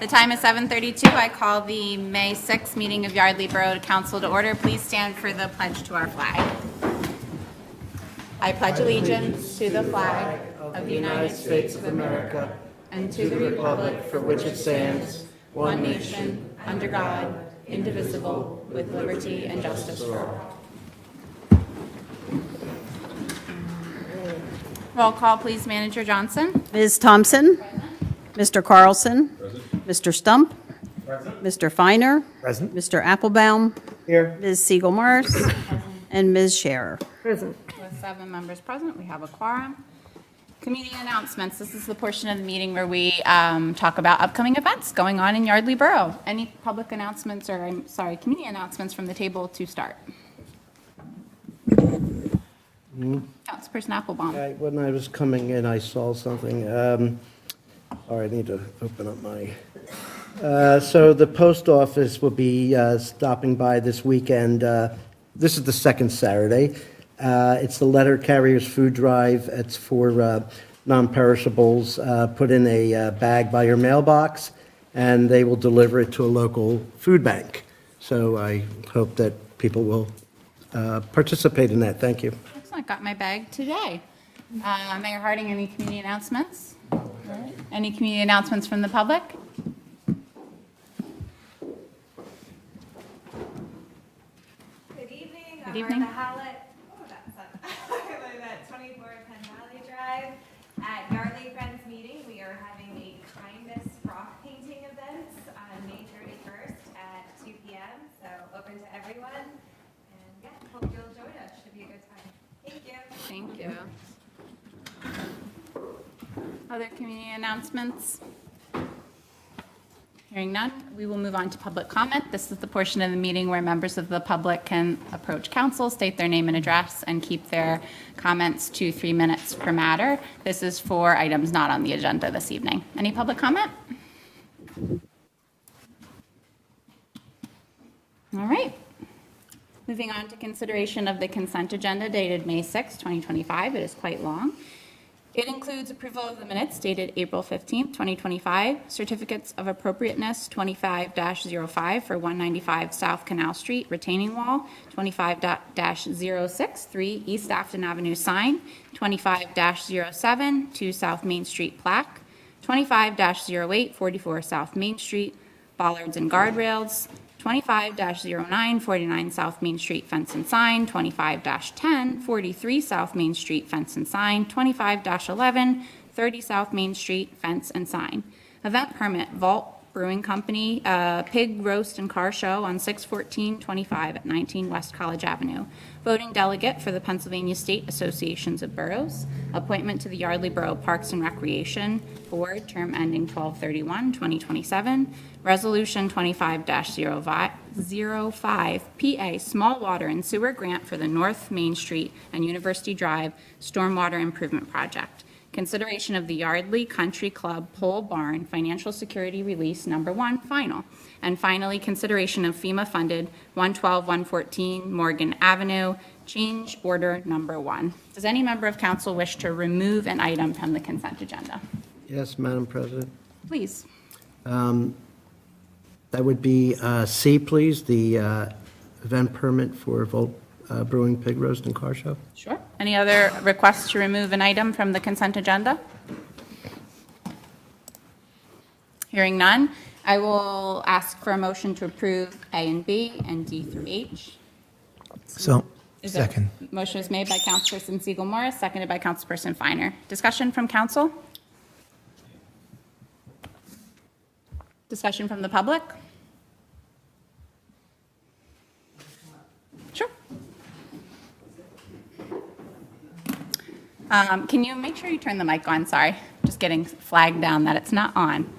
The time is 7:32. I call the May 6th meeting of Yardley Borough Council to order. Please stand for the pledge to our flag. I pledge allegiance to the flag of the United States of America and to the republic for which it stands, one nation, under God, indivisible, with liberty and justice for all. Roll call, please, Manager Johnson. Ms. Thompson? Mr. Carlson? Mr. Stump? Mr. Finer? Present. Mr. Applebaum? Here. Ms. Siegel Morris? And Ms. Scherer. Present. With 7 members present, we have a quorum. Community announcements. This is the portion of the meeting where we talk about upcoming events going on in Yardley Borough. Any public announcements, or community announcements from the table to start? Councilperson Applebaum. When I was coming in, I saw something. I need to open up my... So the post office will be stopping by this weekend. This is the second Saturday. It's the letter carriers food drive. It's for non-perishables. Put in a bag by your mailbox, and they will deliver it to a local food bank. So I hope that people will participate in that. Thank you. Excellent. Got my bag today. Mayor Harding, any community announcements? Any community announcements from the public? Good evening. Good evening. I'm Martha Hallett. Oh, that's I live at 24 Penn Valley Drive. At Yardley Friends meeting, we are having a kindness rock painting event on May 31st at 2 p.m. So open to everyone. And yeah, hope you'll join us. Should be a good time. Thank you. Thank you. Other community announcements? Hearing none, we will move on to public comment. This is the portion of the meeting where members of the public can approach council, state their name and address, and keep their comments to 3 minutes per matter. This is for items not on the agenda this evening. Any public comment? All right. Moving on to consideration of the consent agenda dated May 6, 2025. It is quite long. It includes approval of the minutes dated April 15, 2025, certificates of appropriateness 25-05 for 195 South Canal Street retaining wall, 25-06 3 East Afton Avenue sign, 25-07 2 South Main Street plaque, 25-08 44 South Main Street bollards and guardrails, 25-09 49 South Main Street fence and sign, 25-10 43 South Main Street fence and sign, 25-11 30 South Main Street fence and sign. Event permit, Vault Brewing Company, pig roast and car show on 6/14/25 at 19 West College Avenue. Voting delegate for the Pennsylvania State Associations of Boroughs. Appointment to the Yardley Borough Parks and Recreation Board, term ending 12/31/2027. Resolution 25-05, PA Small Water and Sewer Grant for the North Main Street and University Drive Stormwater Improvement Project. Consideration of the Yardley Country Club Pole Barn Financial Security Release Number 1 final. And finally, consideration of FEMA-funded 112-114 Morgan Avenue change order number 1. Does any member of council wish to remove an item from the consent agenda? Yes, Madam President. Please. That would be C, please, the event permit for Volt Brewing Pig Roast and Car Show. Sure. Any other requests to remove an item from the consent agenda? Hearing none, I will ask for a motion to approve A and B and D through H. Second. Motion is made by Councilperson Siegel Morris, seconded by Councilperson Finer. Discussion from council? Discussion from the public? Sure. Can you make sure you turn the mic on? Sorry, just getting flagged down that it's not on.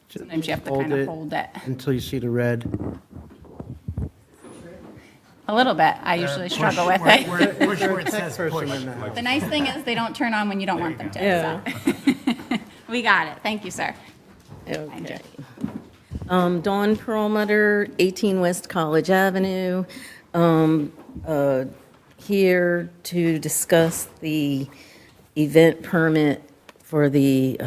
Sometimes you have to kind of hold it. Until you see the red. A little bit. I usually struggle with it. Push where it says push. The nice thing is they don't turn on when you don't want them to. Yeah. So. We got it. Thank you, sir. Okay. Dawn Perlmutter, 18 West College Avenue, here to discuss the event permit for the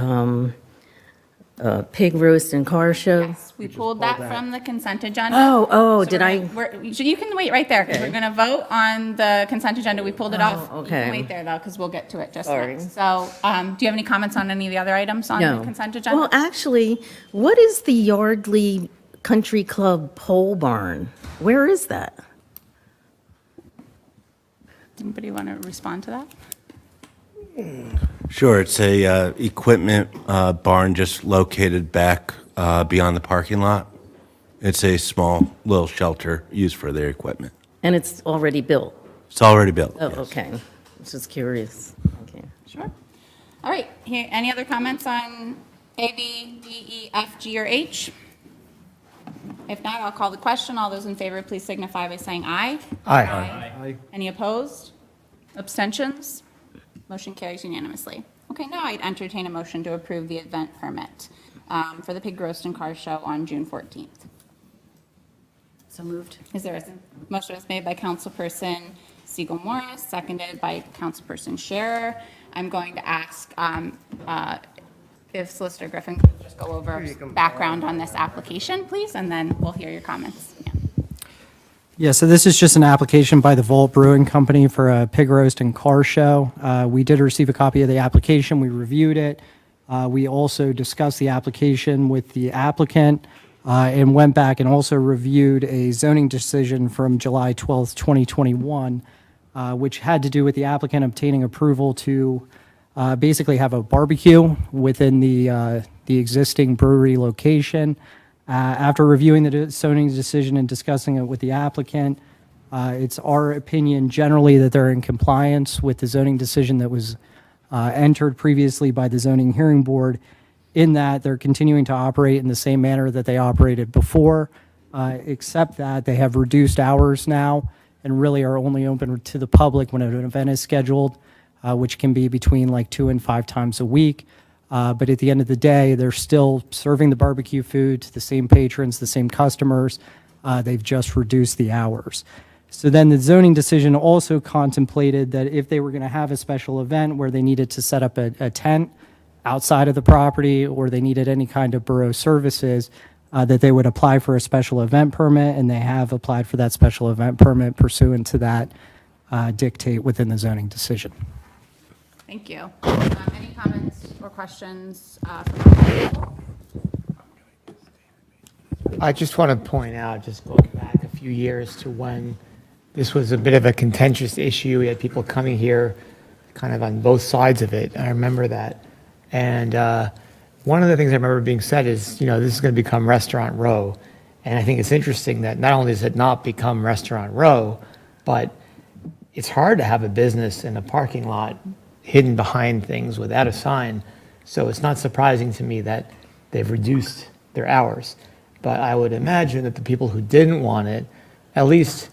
pig roast and car show. We pulled that from the consent agenda. Oh, So did I? You can wait right there, because we're going to vote on the consent agenda. We pulled it off. You okay. can wait there, though, because we'll get to it just Sorry. next. So, do you have any comments on any of the other items on the No. consent agenda? Well, actually, what is the Yardley Country Club pole barn? Where is that? Anybody want to respond to that? Sure, it's a equipment barn just located back beyond the parking lot. It's a small little shelter used for their equipment. And it's already built? It's already built. Oh, yes. okay. I was just curious. Okay. Sure. All right, here, any other comments on A, B, D, E, F, G, or H? If not, I'll call the question. All those in favor, please signify by saying aye. Aye. Any opposed? Abstentions? Motion carries unanimously. Okay, now I'd entertain a motion to approve the event permit for the Pig Roast and Car Show on June 14th. So moved. Is there a motion was made by Councilperson Siegel Morris, seconded by Councilperson Scherer. I'm going to ask if Solicitor Griffin could just go over background on this application, please, and then we'll hear your comments. Yeah. Yeah, so this is just an application by the Volt Brewing Company for a pig roast and car show. We did receive a copy of the application. We reviewed it. We also discussed the application with the applicant and went back and also reviewed a zoning decision from July 12th, 2021, which had to do with the applicant obtaining approval to basically have a barbecue within the existing brewery location. After reviewing the zoning decision and discussing it with the applicant, it's our opinion generally that they're in compliance with the zoning decision that was entered previously by the zoning hearing board, in that they're continuing to operate in the same manner that they operated before, except that they have reduced hours now and really are only open to the public when an event is scheduled, which can be between like 2 and 5 times a week. But at the end of the day, they're still serving the barbecue food to the same patrons, the same customers. They've just reduced the hours. So then the zoning decision also contemplated that if they were going to have a special event where they needed to set up a tent outside of the property, or they needed any kind of borough services, that they would apply for a special event permit, and they have applied for that special event permit pursuant to that dictate within the zoning decision. Thank you. Any comments or questions from council? I just want to point out, just going back a few years to when this was a bit of a contentious issue. We had people coming here kind of on both sides of it. I remember that. And one of the things I remember being said is, this is going to become Restaurant Row. And I think it's interesting that not only does it not become Restaurant Row, but it's hard to have a business in a parking lot hidden behind things without a sign. So it's not surprising to me that they've reduced their hours. But I would imagine that the people who didn't want it, at least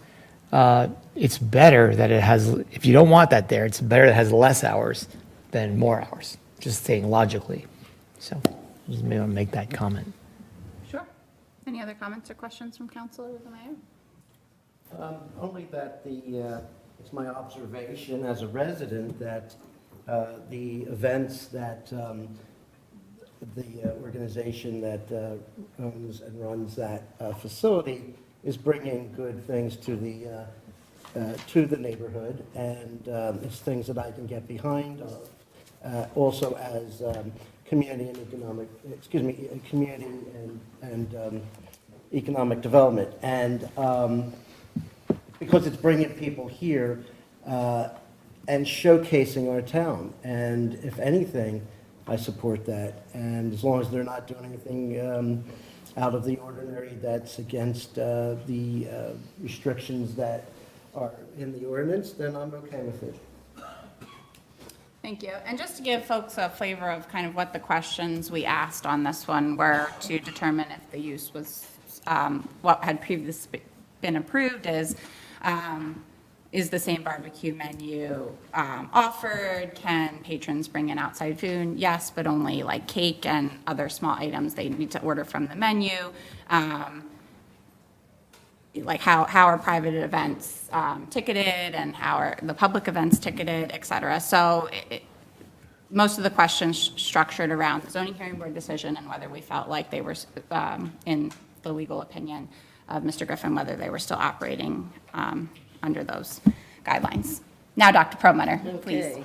it's better that it has, if you don't want that there, it's better that it has less hours than more hours, just saying logically. So just maybe I'll make that comment. Sure. Any other comments or questions from council or the mayor? Only that it's my observation as a resident that the events that the organization that owns and runs that facility is bringing good things to the neighborhood, and it's things that I can get behind. Also, as community and economic development, and because it's bringing people here and showcasing our town. And if anything, I support that. And as long as they're not doing anything out of the ordinary that's against the restrictions that are in the ordinance, then I'm okay with it. Thank you. And just to give folks a flavor of kind of what the questions we asked on this one were to determine if the use was, what had previously been approved is the same barbecue menu offered? Can patrons bring in outside food? Yes, but only like cake and other small items they need to order from the menu. Like how are private events ticketed, and how are the public events ticketed, et cetera. So most of the questions structured around the zoning hearing board decision and whether we felt like they were, in the legal opinion of Mr. Griffin, whether they were still operating under those guidelines. Now, Dr. Perlmutter, please.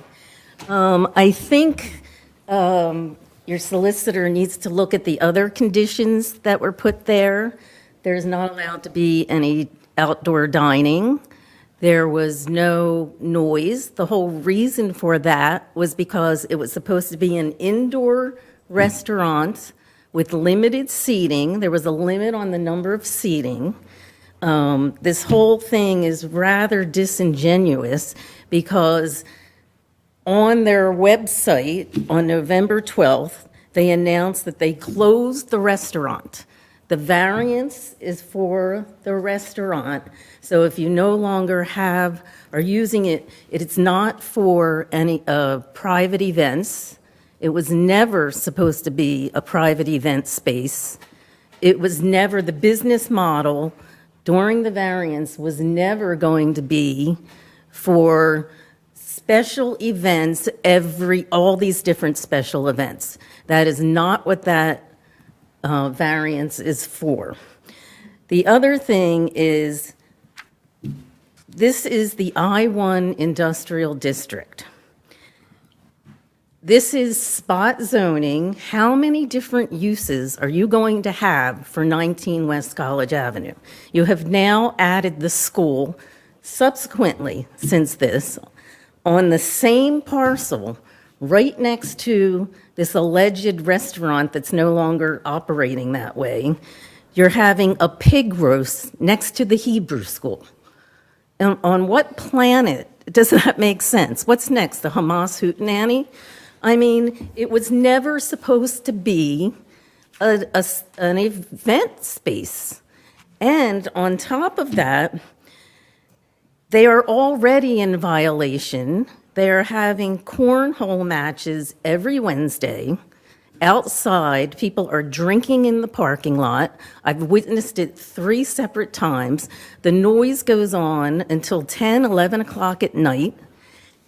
Okay. I think your solicitor needs to look at the other conditions that were put there. There's not allowed to be any outdoor dining. There was no noise. The whole reason for that was because it was supposed to be an indoor restaurant with limited seating. There was a limit on the number of seating. This whole thing is rather disingenuous because on their website on November 12th, they announced that they closed the restaurant. The variance is for the restaurant, so if you no longer are using it, it's not for any private events. It was never supposed to be a private event space. It was never, the business model during the variance was never going to be for special events, all these different special events. That is not what that variance is for. The other thing is, this is the I-1 Industrial District. This is spot zoning. How many different uses are you going to have for 19 West College Avenue? You have now added the school subsequently since this on the same parcel right next to this alleged restaurant that's no longer operating that way. You're having a pig roast next to the Hebrew school. And on what planet does that make sense? What's next, the Hamas hootenanny? I mean, it was never supposed to be an event space. And on top of that, they are already in violation. They are having cornhole matches every Wednesday. Outside, people are drinking in the parking lot. I've witnessed it 3 separate times. The noise goes on until 10, 11 o'clock at night.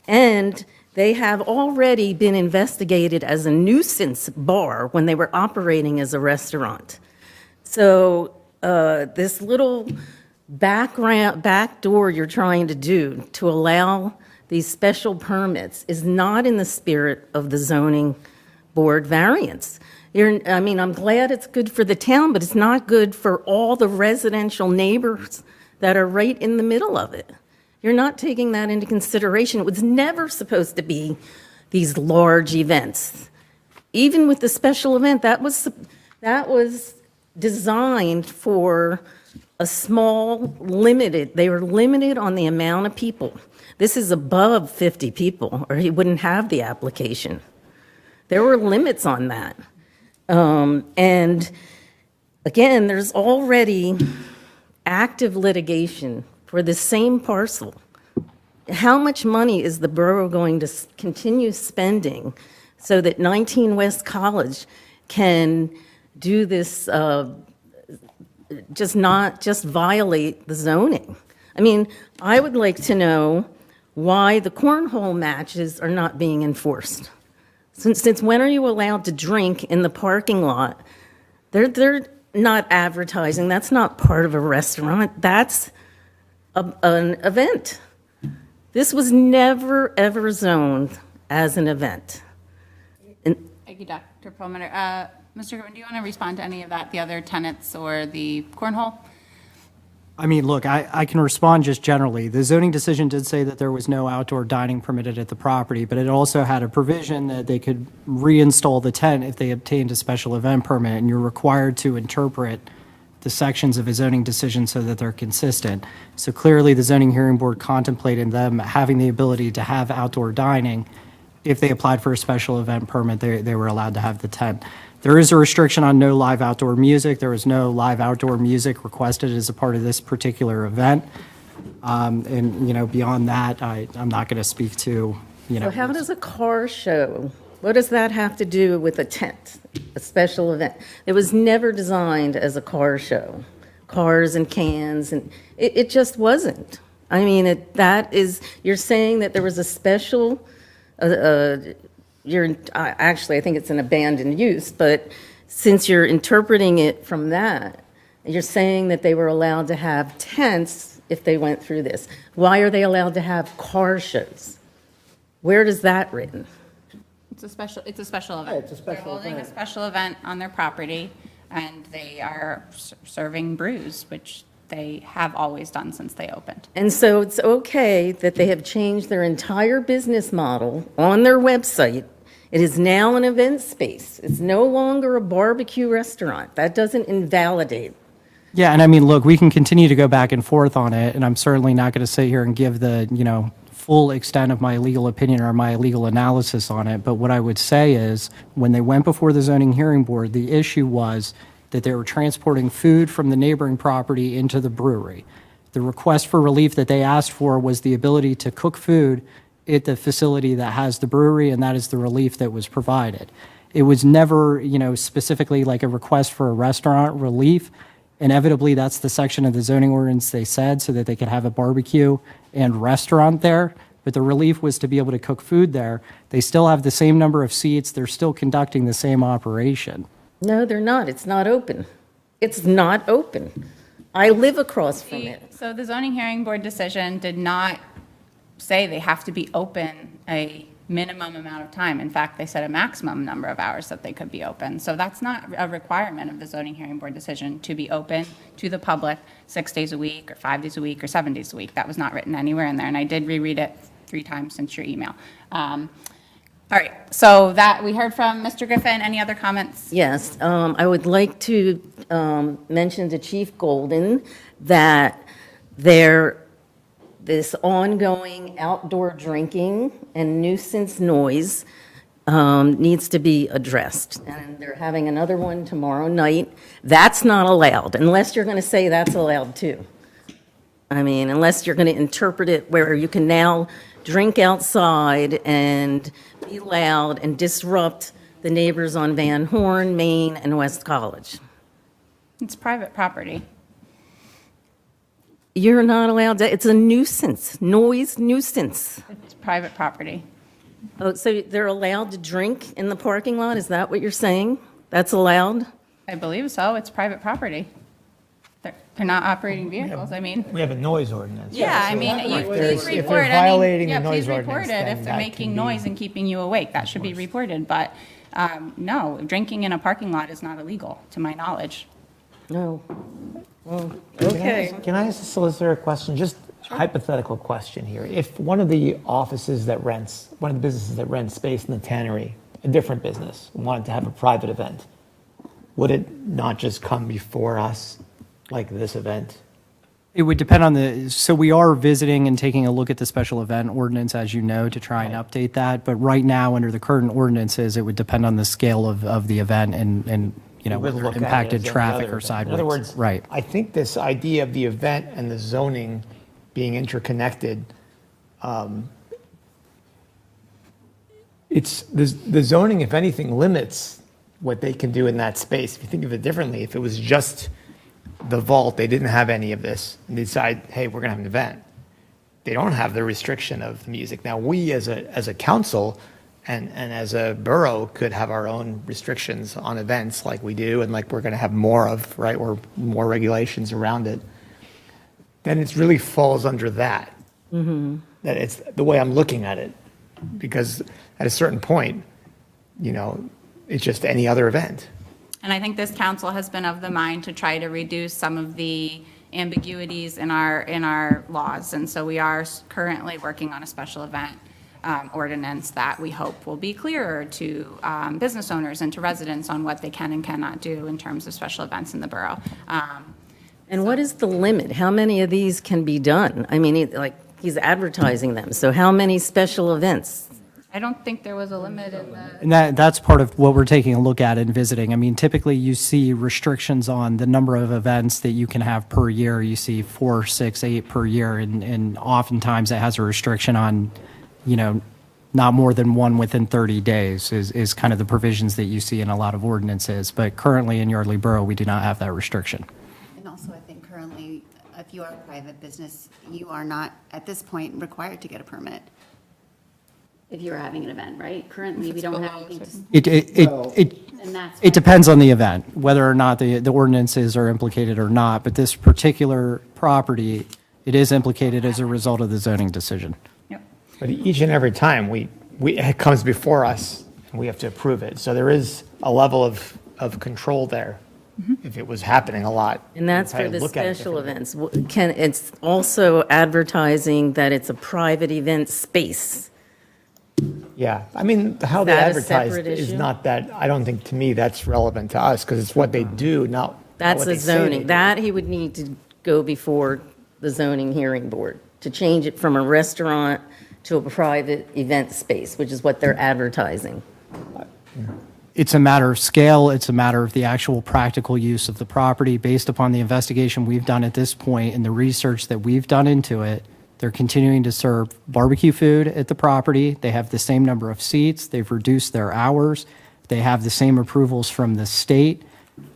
And they have already been investigated as a nuisance bar when they were operating as a restaurant. So this little back door you're trying to do to allow these special permits is not in the spirit of the zoning board variance. I'm glad it's good for the town, but it's not good for all the residential neighbors that are right in the middle of it. You're not taking that into consideration. It was never supposed to be these large events. Even with the special event, that was designed for a small, limited, they were limited on the amount of people. This is above 50 people, or he wouldn't have the application. There were limits on that. And again, there's already active litigation for the same parcel. How much money is the borough going to continue spending so that 19 West College can do this, just violate the zoning? I mean, I would like to know why the cornhole matches are not being enforced. Since when are you allowed to drink in the parking lot? They're not advertising. That's not part of a restaurant. That's an event. This was never, ever zoned as an event. Thank you, Dr. Perlmutter. Mr. Griffin, do you want to respond to any of that, the other tenants or the cornhole? I mean, look, I can respond just generally. The zoning decision did say that there was no outdoor dining permitted at the property, but it also had a provision that they could reinstall the tent if they obtained a special event permit, and you're required to interpret the sections of a zoning decision so that they're consistent. So clearly, the zoning hearing board contemplated them having the ability to have outdoor dining. If they applied for a special event permit, they were allowed to have the tent. There is a restriction on no live outdoor music. There was no live outdoor music requested as a part of this particular event. And, beyond that, I'm not going to speak to, So how does a car show, what does that have to do with a tent, a special event? It was never designed as a car show, cars and cans, and it just wasn't. I mean, you're saying that there was a special actually, I think it's an abandoned use, but since you're interpreting it from that, you're saying that they were allowed to have tents if they went through this. Why are they allowed to have car shows? Where does that written? It's a special event. Yeah, it's a special They're holding a event. special event on their property, and they are serving brews, which they have always done since they opened. And so it's okay that they have changed their entire business model on their website. It is now an event space. It's no longer a barbecue restaurant. That doesn't invalidate. Yeah, and I mean, look, we can continue to go back and forth on it, and I'm certainly not going to sit here and give the, full extent of my legal opinion or my legal analysis on it. But what I would say is, when they went before the zoning hearing board, the issue was that they were transporting food from the neighboring property into the brewery. The request for relief that they asked for was the ability to cook food at the facility that has the brewery, and that is the relief that was provided. It was never, specifically like a request for a restaurant relief. Inevitably, that's the section of the zoning ordinance they said, so that they could have a barbecue and restaurant there. But the relief was to be able to cook food there. They still have the same number of seats. They're still conducting the same operation. No, they're not. It's not open. It's not open. I live across from it. So the zoning hearing board decision did not say they have to be open a minimum amount of time. In fact, they said a maximum number of hours that they could be open. So that's not a requirement of the zoning hearing board decision to be open to the public 6 days a week or 5 days a week or 7 days a week. That was not written anywhere in there, and I did reread it 3 times since your email. All right, so that, we heard from Mr. Griffin. Any other comments? Yes, I would like to mention to Chief Golden that this ongoing outdoor drinking and nuisance noise needs to be addressed. And they're having another one tomorrow night. That's not allowed, unless you're going to say that's allowed too. I mean, unless you're going to interpret it where you can now drink outside and be loud and disrupt the neighbors on Van Horn, Main, and West College. It's private property. You're not allowed to, it's a nuisance, noise nuisance. It's private property. Oh, so they're allowed to drink in the parking lot? Is that what you're saying? That's allowed? I believe so. It's private property. They're not operating vehicles. I mean, We have a noise ordinance. yeah, I mean, you please If they're report. violating the Yeah, noise please report ordinance, it then if they're that making can noise be and keeping you awake. That should be reported. But no, drinking in a parking lot is not illegal, to my knowledge. No. Well, okay. Can I ask the solicitor a question? Just a hypothetical question here. If one of the businesses that rents space in the tannery, a different business, wanted to have a private event, would it not just come before us like this event? It would depend on so we are visiting and taking a look at the special event ordinance, as you know, to try and update that. But right now, under the current ordinances, it would depend on the scale of the event and We wouldn't whether look it at it impacted as any traffic other or event. sidewalks. In other words, Right. I think this idea of the event and the zoning being interconnected, it's, the zoning, if anything, limits what they can do in that space. If you think of it differently, if it was just the vault, they didn't have any of this, and they decide, hey, we're going to have an event, they don't have the restriction of the music. Now, we as a council and as a borough could have our own restrictions on events like we do and like we're going to have more of, right, or more regulations around it. Then it really falls under that. That it's the way I'm looking at it. Because at a certain point, it's just any other event. And I think this council has been of the mind to try to reduce some of the ambiguities in our laws. And so we are currently working on a special event ordinance that we hope will be clearer to business owners and to residents on what they can and cannot do in terms of special events in the borough. And what is the limit? How many of these can be done? I mean, he's advertising them, so how many special events? I don't think there was a limit in the. And that's part of what we're taking a look at and visiting. I mean, typically you see restrictions on the number of events that you can have per year. You see 4, 6, 8 per year, and oftentimes it has a restriction on, not more than one within 30 days is kind of the provisions that you see in a lot of ordinances. But currently in Yardley Borough, we do not have that restriction. And also, I think currently, if you are a private business, you are not, at this point, required to get a permit. if you were having an event, right? Currently, we don't have anything to, and that's. It depends on the event, whether or not the ordinances are implicated or not, but this particular property, it is implicated as a result of the zoning decision. Yep. But each and every time it comes before us, and we have to approve it. So there is a level of control there if it was happening a lot. And that's We'd for the look at it special differently. events. It's also advertising that it's a private event space. Yeah, I mean, how they that a advertise separate is issue? not that, I don't think, to me, that's relevant to us, because it's what they do, not That's what the they say they zoning. do. That he would need to go before the zoning hearing board to change it from a restaurant to a private event space, which is what they're advertising. It's a matter of scale, it's a matter of the actual practical use of the property. Based upon the investigation we've done at this point and the research that we've done into it, they're continuing to serve barbecue food at the property. They have the same number of seats, they've reduced their hours, they have the same approvals from the state.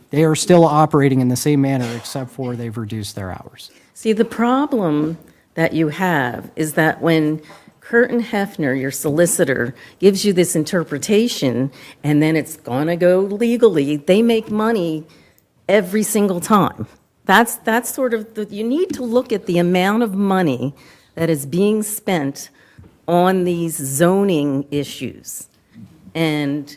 They are still operating in the same manner, except for they've reduced their hours. See, the problem that you have is that when Curtin Hefner, your solicitor, gives you this interpretation, and then it's going to go legally, they make money every single time. That's sort of, you need to look at the amount of money that is being spent on these zoning issues. And,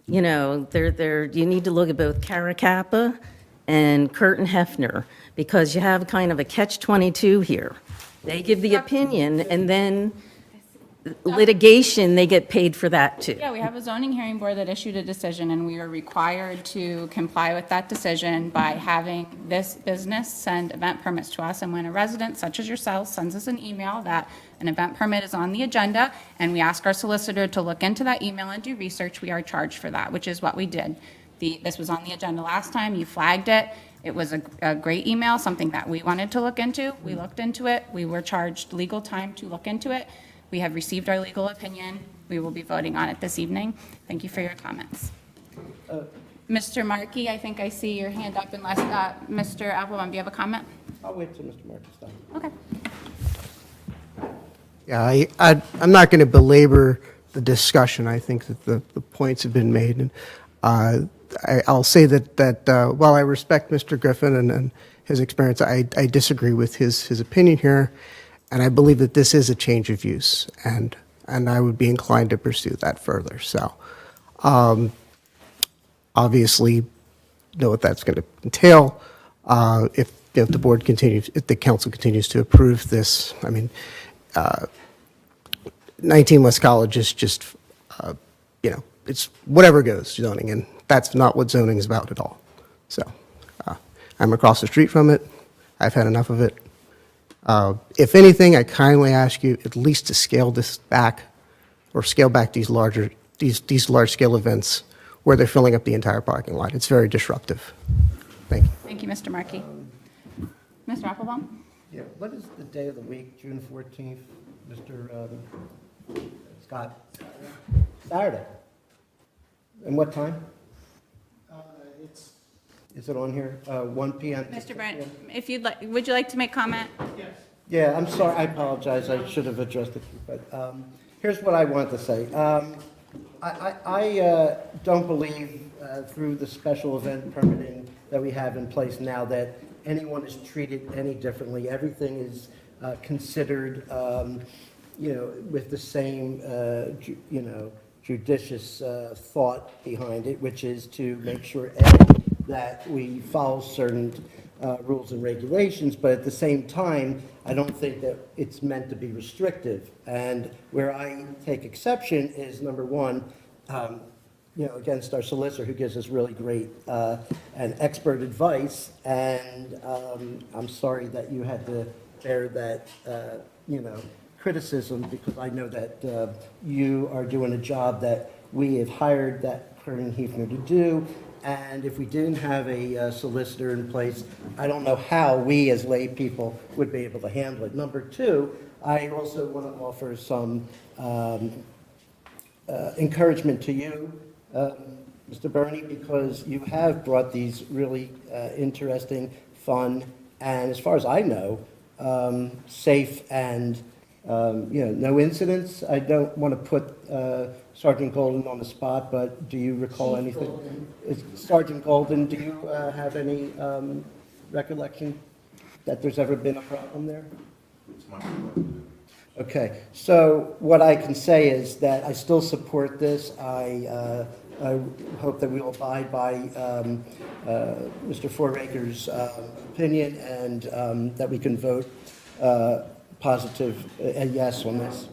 you know, you need to look at both Caracappa and Curtin Hefner, because you have kind of a catch-22 here. They give the opinion, and then litigation, they get paid for that too. Yeah, we have a zoning hearing board that issued a decision, and we are required to comply with that decision by having this business send event permits to us. And when a resident, such as yourself, sends us an email that an event permit is on the agenda, and we ask our solicitor to look into that email and do research, we are charged for that, which is what we did. This was on the agenda last time, you flagged it. It was a great email, something that we wanted to look into. We looked into it. We were charged legal time to look into it. We have received our legal opinion. We will be voting on it this evening. Thank you for your comments. Mr. Markey, I think I see your hand up unless, Mr. Applebaum, do you have a comment? I'll wait till Mr. Marcus stops. Okay. Yeah, I'm not going to belabor the discussion. I think that the points have been made. And I'll say that while I respect Mr. Griffin and his experience, I disagree with his opinion here. And I believe that this is a change of use, and I would be inclined to pursue that further. So, obviously, know what that's going to entail. If the board continues, if the council continues to approve this, I mean, 19 West College is just, it's whatever goes zoning, and that's not what zoning is about at all. So, I'm across the street from it. I've had enough of it. If anything, I kindly ask you at least to scale this back, or scale back these large-scale events where they're filling up the entire parking lot. It's very disruptive. Thank you. Thank you, Mr. Markey. Mr. Applebaum? Yeah, what is the day of the week, June 14th, Mr. Scott? Saturday. And what time? Is it on here? 1 p.m.? Mr. Brent, if you'd like, would you like to make comment? Yeah, I'm sorry, I apologize, I should have addressed it, but here's what I want to say. I don't believe through the special event permitting that we have in place now that anyone is treated any differently. Everything is considered, with the same, judicious thought behind it, which is to make sure, that we follow certain rules and regulations, but at the same time, I don't think that it's meant to be restrictive. And where I take exception is, number one, against our solicitor, who gives us really great and expert advice, and I'm sorry that you had to bear that, criticism, because I know that you are doing a job that we have hired that Curtin Hefner to do. And if we didn't have a solicitor in place, I don't know how we as lay people would be able to handle it. Number two, I also want to offer some encouragement to you, Mr. Burney, because you have brought these really interesting, fun, and as far as I know, safe and No incidents. I don't want to put Sergeant Golden on the spot, but do you recall anything? Sergeant Golden, do you have any recollection that there's ever been a problem there? Okay, so what I can say is that I still support this. I hope that we will abide by Mr. Foraker's opinion and that we can vote positive, a yes on this.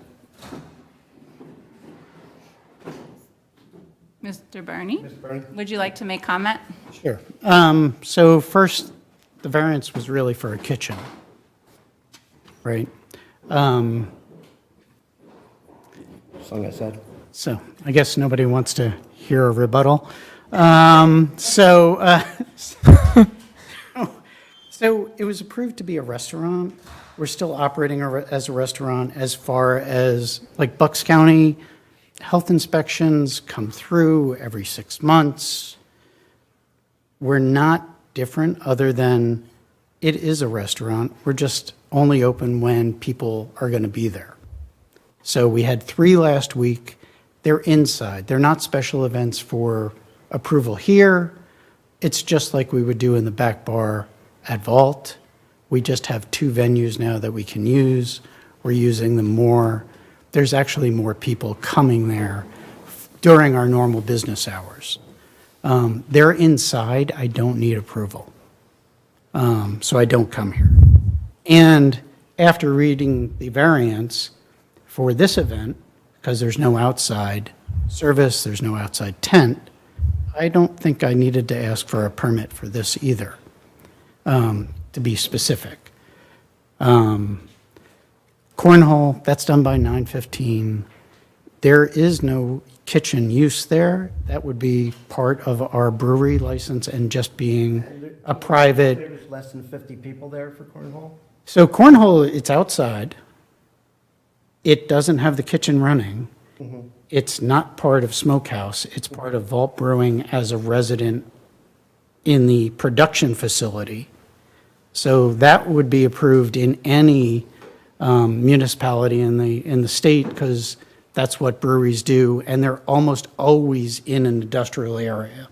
Mr. Bernie? Ms. Bernie? Would you like to make comment? Sure. So first, the variance was really for a kitchen, right? As long as I said. So I guess nobody wants to hear a rebuttal. So it was approved to be a restaurant. We're still operating as a restaurant as far as, like, Bucks County health inspections come through every 6 months. We're not different other than it is a restaurant. We're just only open when people are going to be there. So we had 3 last week. They're inside. They're not special events for approval here. It's just like we would do in the back bar at Vault. We just have 2 venues now that we can use. We're using them more. There's actually more people coming there during our normal business hours. They're inside. I don't need approval. So I don't come here. And after reading the variance for this event, because there's no outside service, there's no outside tent, I don't think I needed to ask for a permit for this either, to be specific. Cornhole, that's done by 9:15. There is no kitchen use there. That would be part of our brewery license and just being a private. There's less than 50 people there for cornhole? So cornhole, it's outside. It doesn't have the kitchen running. It's not part of Smokehouse. It's part of Vault Brewing as a resident in the production facility. So that would be approved in any municipality in the state, because that's what breweries do, and they're almost always in an industrial area.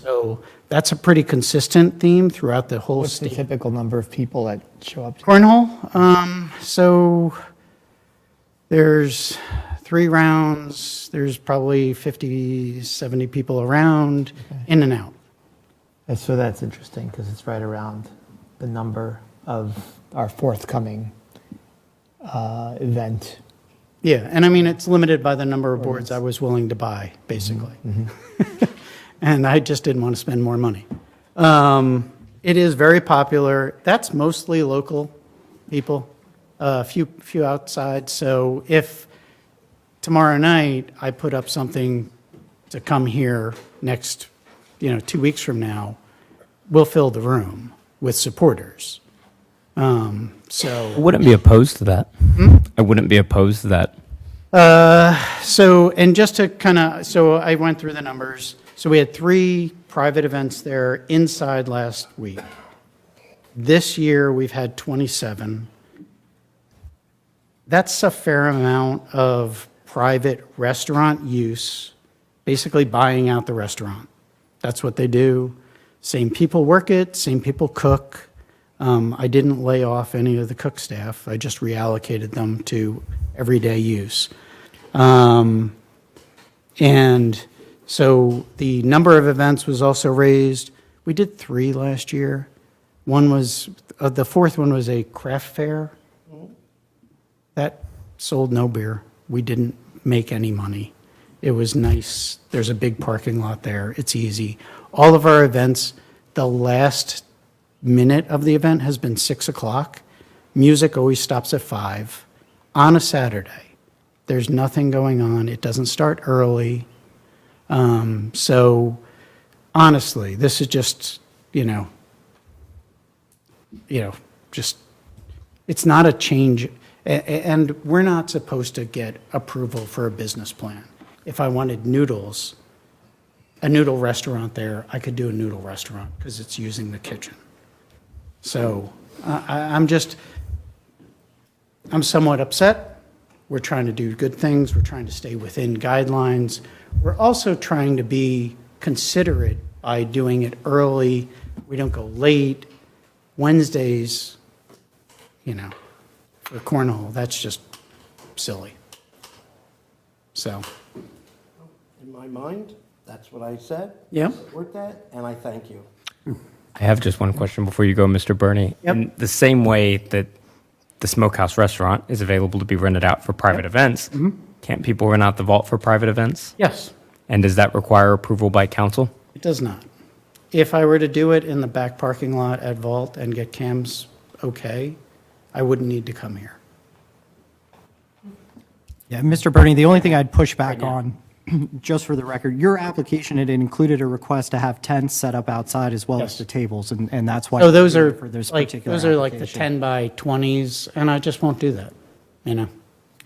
So that's a pretty consistent theme throughout the whole What's the state. typical number of people that show up? Cornhole, so there's 3 rounds, there's probably 50, 70 people around, in and out. And so that's interesting because it's right around the number of our forthcoming event. Yeah, and I mean, it's limited by the number of boards I was willing to buy, basically. And I just didn't want to spend more money. It is very popular. That's mostly local people, a few outside. So if tomorrow night I put up something to come here next, 2 weeks from now, we'll fill the room with supporters. I wouldn't be opposed to that. I wouldn't be opposed to that. So I went through the numbers. So we had 3 private events there inside last week. This year, we've had 27. That's a fair amount of private restaurant use, basically buying out the restaurant. That's what they do. Same people work it, same people cook. I didn't lay off any of the cook staff. I just reallocated them to everyday use. And so the number of events was also raised. We did 3 last year. One was, the 4th one was a craft fair. That sold no beer. We didn't make any money. It was nice. There's a big parking lot there. It's easy. All of our events, the last minute of the event has been 6 o'clock. Music always stops at 5 on a Saturday. There's nothing going on. It doesn't start early. So honestly, this is just, just, it's not a change. And we're not supposed to get approval for a business plan. If I wanted noodles, a noodle restaurant there, I could do a noodle restaurant because it's using the kitchen. So I'm just, I'm somewhat upset. We're trying to do good things. We're trying to stay within guidelines. We're also trying to be considerate by doing it early. We don't go late. Wednesdays, for cornhole, that's just silly. So, In my mind, that's what I said. Yeah. I support that, and I thank you. I have just one question before you go, Mr. Burney. Yep. In the same way that the Smokehouse restaurant is available to be rented out for private events, can't people rent out the vault for private events? yes, And does that require approval by council? it does not. If I were to do it in the back parking lot at Vault and get cams okay, I wouldn't need to come here. Yeah, Mr. Burney, the only thing I'd push back on, just for the record, your application, it included a request to have tents set up outside as well Yes. as the tables, and that's why. So those are for this like, particular those are like the application. 10 by 20s, and I just won't do that,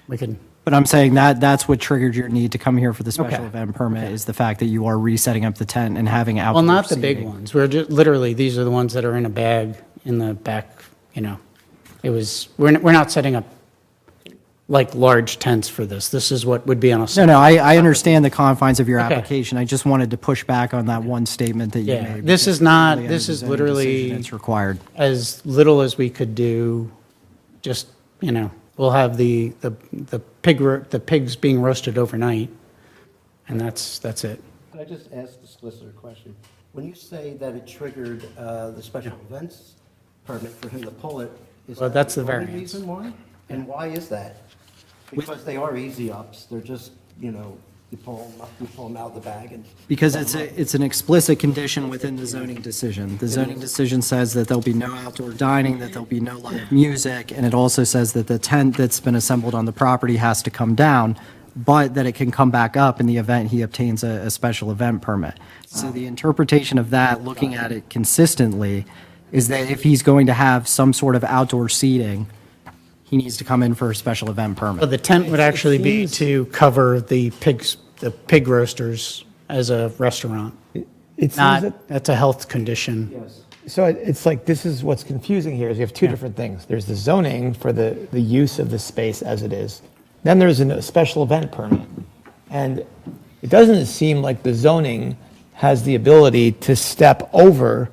We can, But I'm saying that's what triggered your need to come here for the special Okay. event permit, is the fact that you are resetting up the tent and having outdoor well, not the big seating. ones. We're just, literally, these are the ones that are in a bag in the back, we're not setting up like large tents for this. This is what would be on a. No, I understand the confines of your Okay. application. I just wanted to push back on that one statement that you Yeah, made. this because is not- clearly this under is the zoning literally- decision, It's required. As little as we could do, just, we'll have the pigs being roasted overnight, and that's it. Can I just ask the solicitor a question? When you say that it triggered the special events permit for him to pull it, is Well, that that's the only variance. reason why? And why is that? Because they are easy ups, they're just, you pull them out of the bag and. Because it's an explicit condition within the zoning decision. The zoning decision says that there'll be no outdoor dining, that there'll be no live music, and it also says that the tent that's been assembled on the property has to come down, but that it can come back up in the event he obtains a special event permit. So the interpretation of that, looking at it consistently, is that if he's going to have some sort of outdoor seating, he needs to come in for a special event permit. But the tent would actually be to cover the pig roasters as a restaurant. It seems Not, that, that's a health condition. so it's like, this is what's confusing here, is you have two different things. There's the zoning for the use of the space as it is. Then there's a special event permit. And it doesn't seem like the zoning has the ability to step over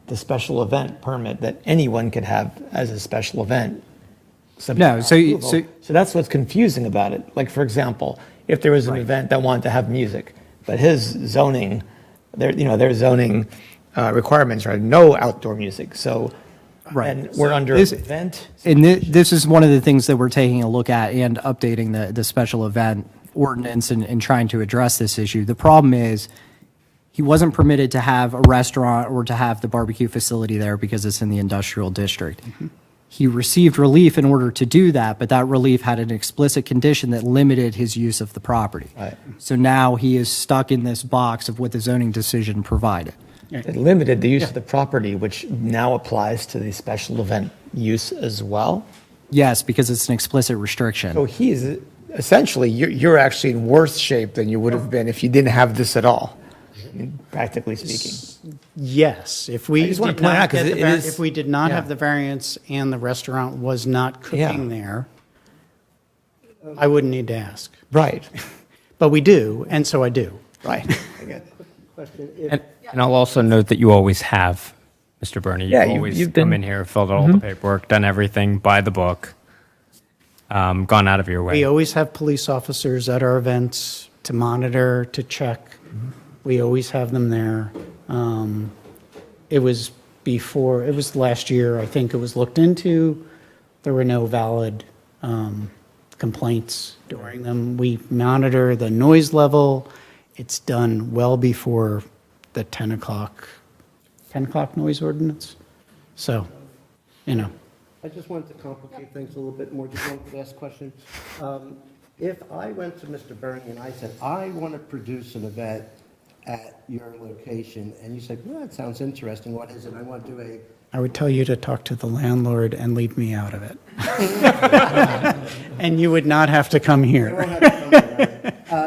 the special event permit that anyone could have as a special event. No, so that's what's confusing about it. Like, for example, if there was an event that wanted to have music, but his zoning, their zoning requirements are no outdoor music. So, Right. and we're under This- event. And this is one of the things that we're taking a look at and updating the special event ordinance and trying to address this issue. The problem is, he wasn't permitted to have a restaurant or to have the barbecue facility there because it's in the industrial district. He received relief in order to do that, but that relief had an explicit condition that limited his use of the property. Right. So now he is stuck in this box of what the zoning decision provided. It limited the use of the property, which now applies to the special event use as well. Yes, because it's an explicit restriction. So he's essentially, you're actually in worse shape than you would have been if you didn't have this at all, practically speaking. Yes, if we I just wanna did point not out, 'cause get it the var- is- if we did not yeah. have the variance and the restaurant was not Yeah. cooking there, I wouldn't need to ask. Right, But we do, and so I do. right. Question, And I'll also note that you always have, Mr. Burney. Yeah, You've you- always you've come been- in here, filled out all the paperwork, done everything by the book, gone out of your way. We always have police officers at our events to monitor, to check. We always have them there. It was last year, I think it was looked into. There were no valid complaints during them. We monitor the noise level. It's done well before the 10 o'clock noise ordinance. So, I just wanted to complicate things a little bit more, just one last question. If I went to Mr. Burney and I said, I want to produce an event at your location, and you said, well, that sounds interesting, what is it? I want to do I would tell you to talk to the landlord and leave me out of it. And you would not have to come here.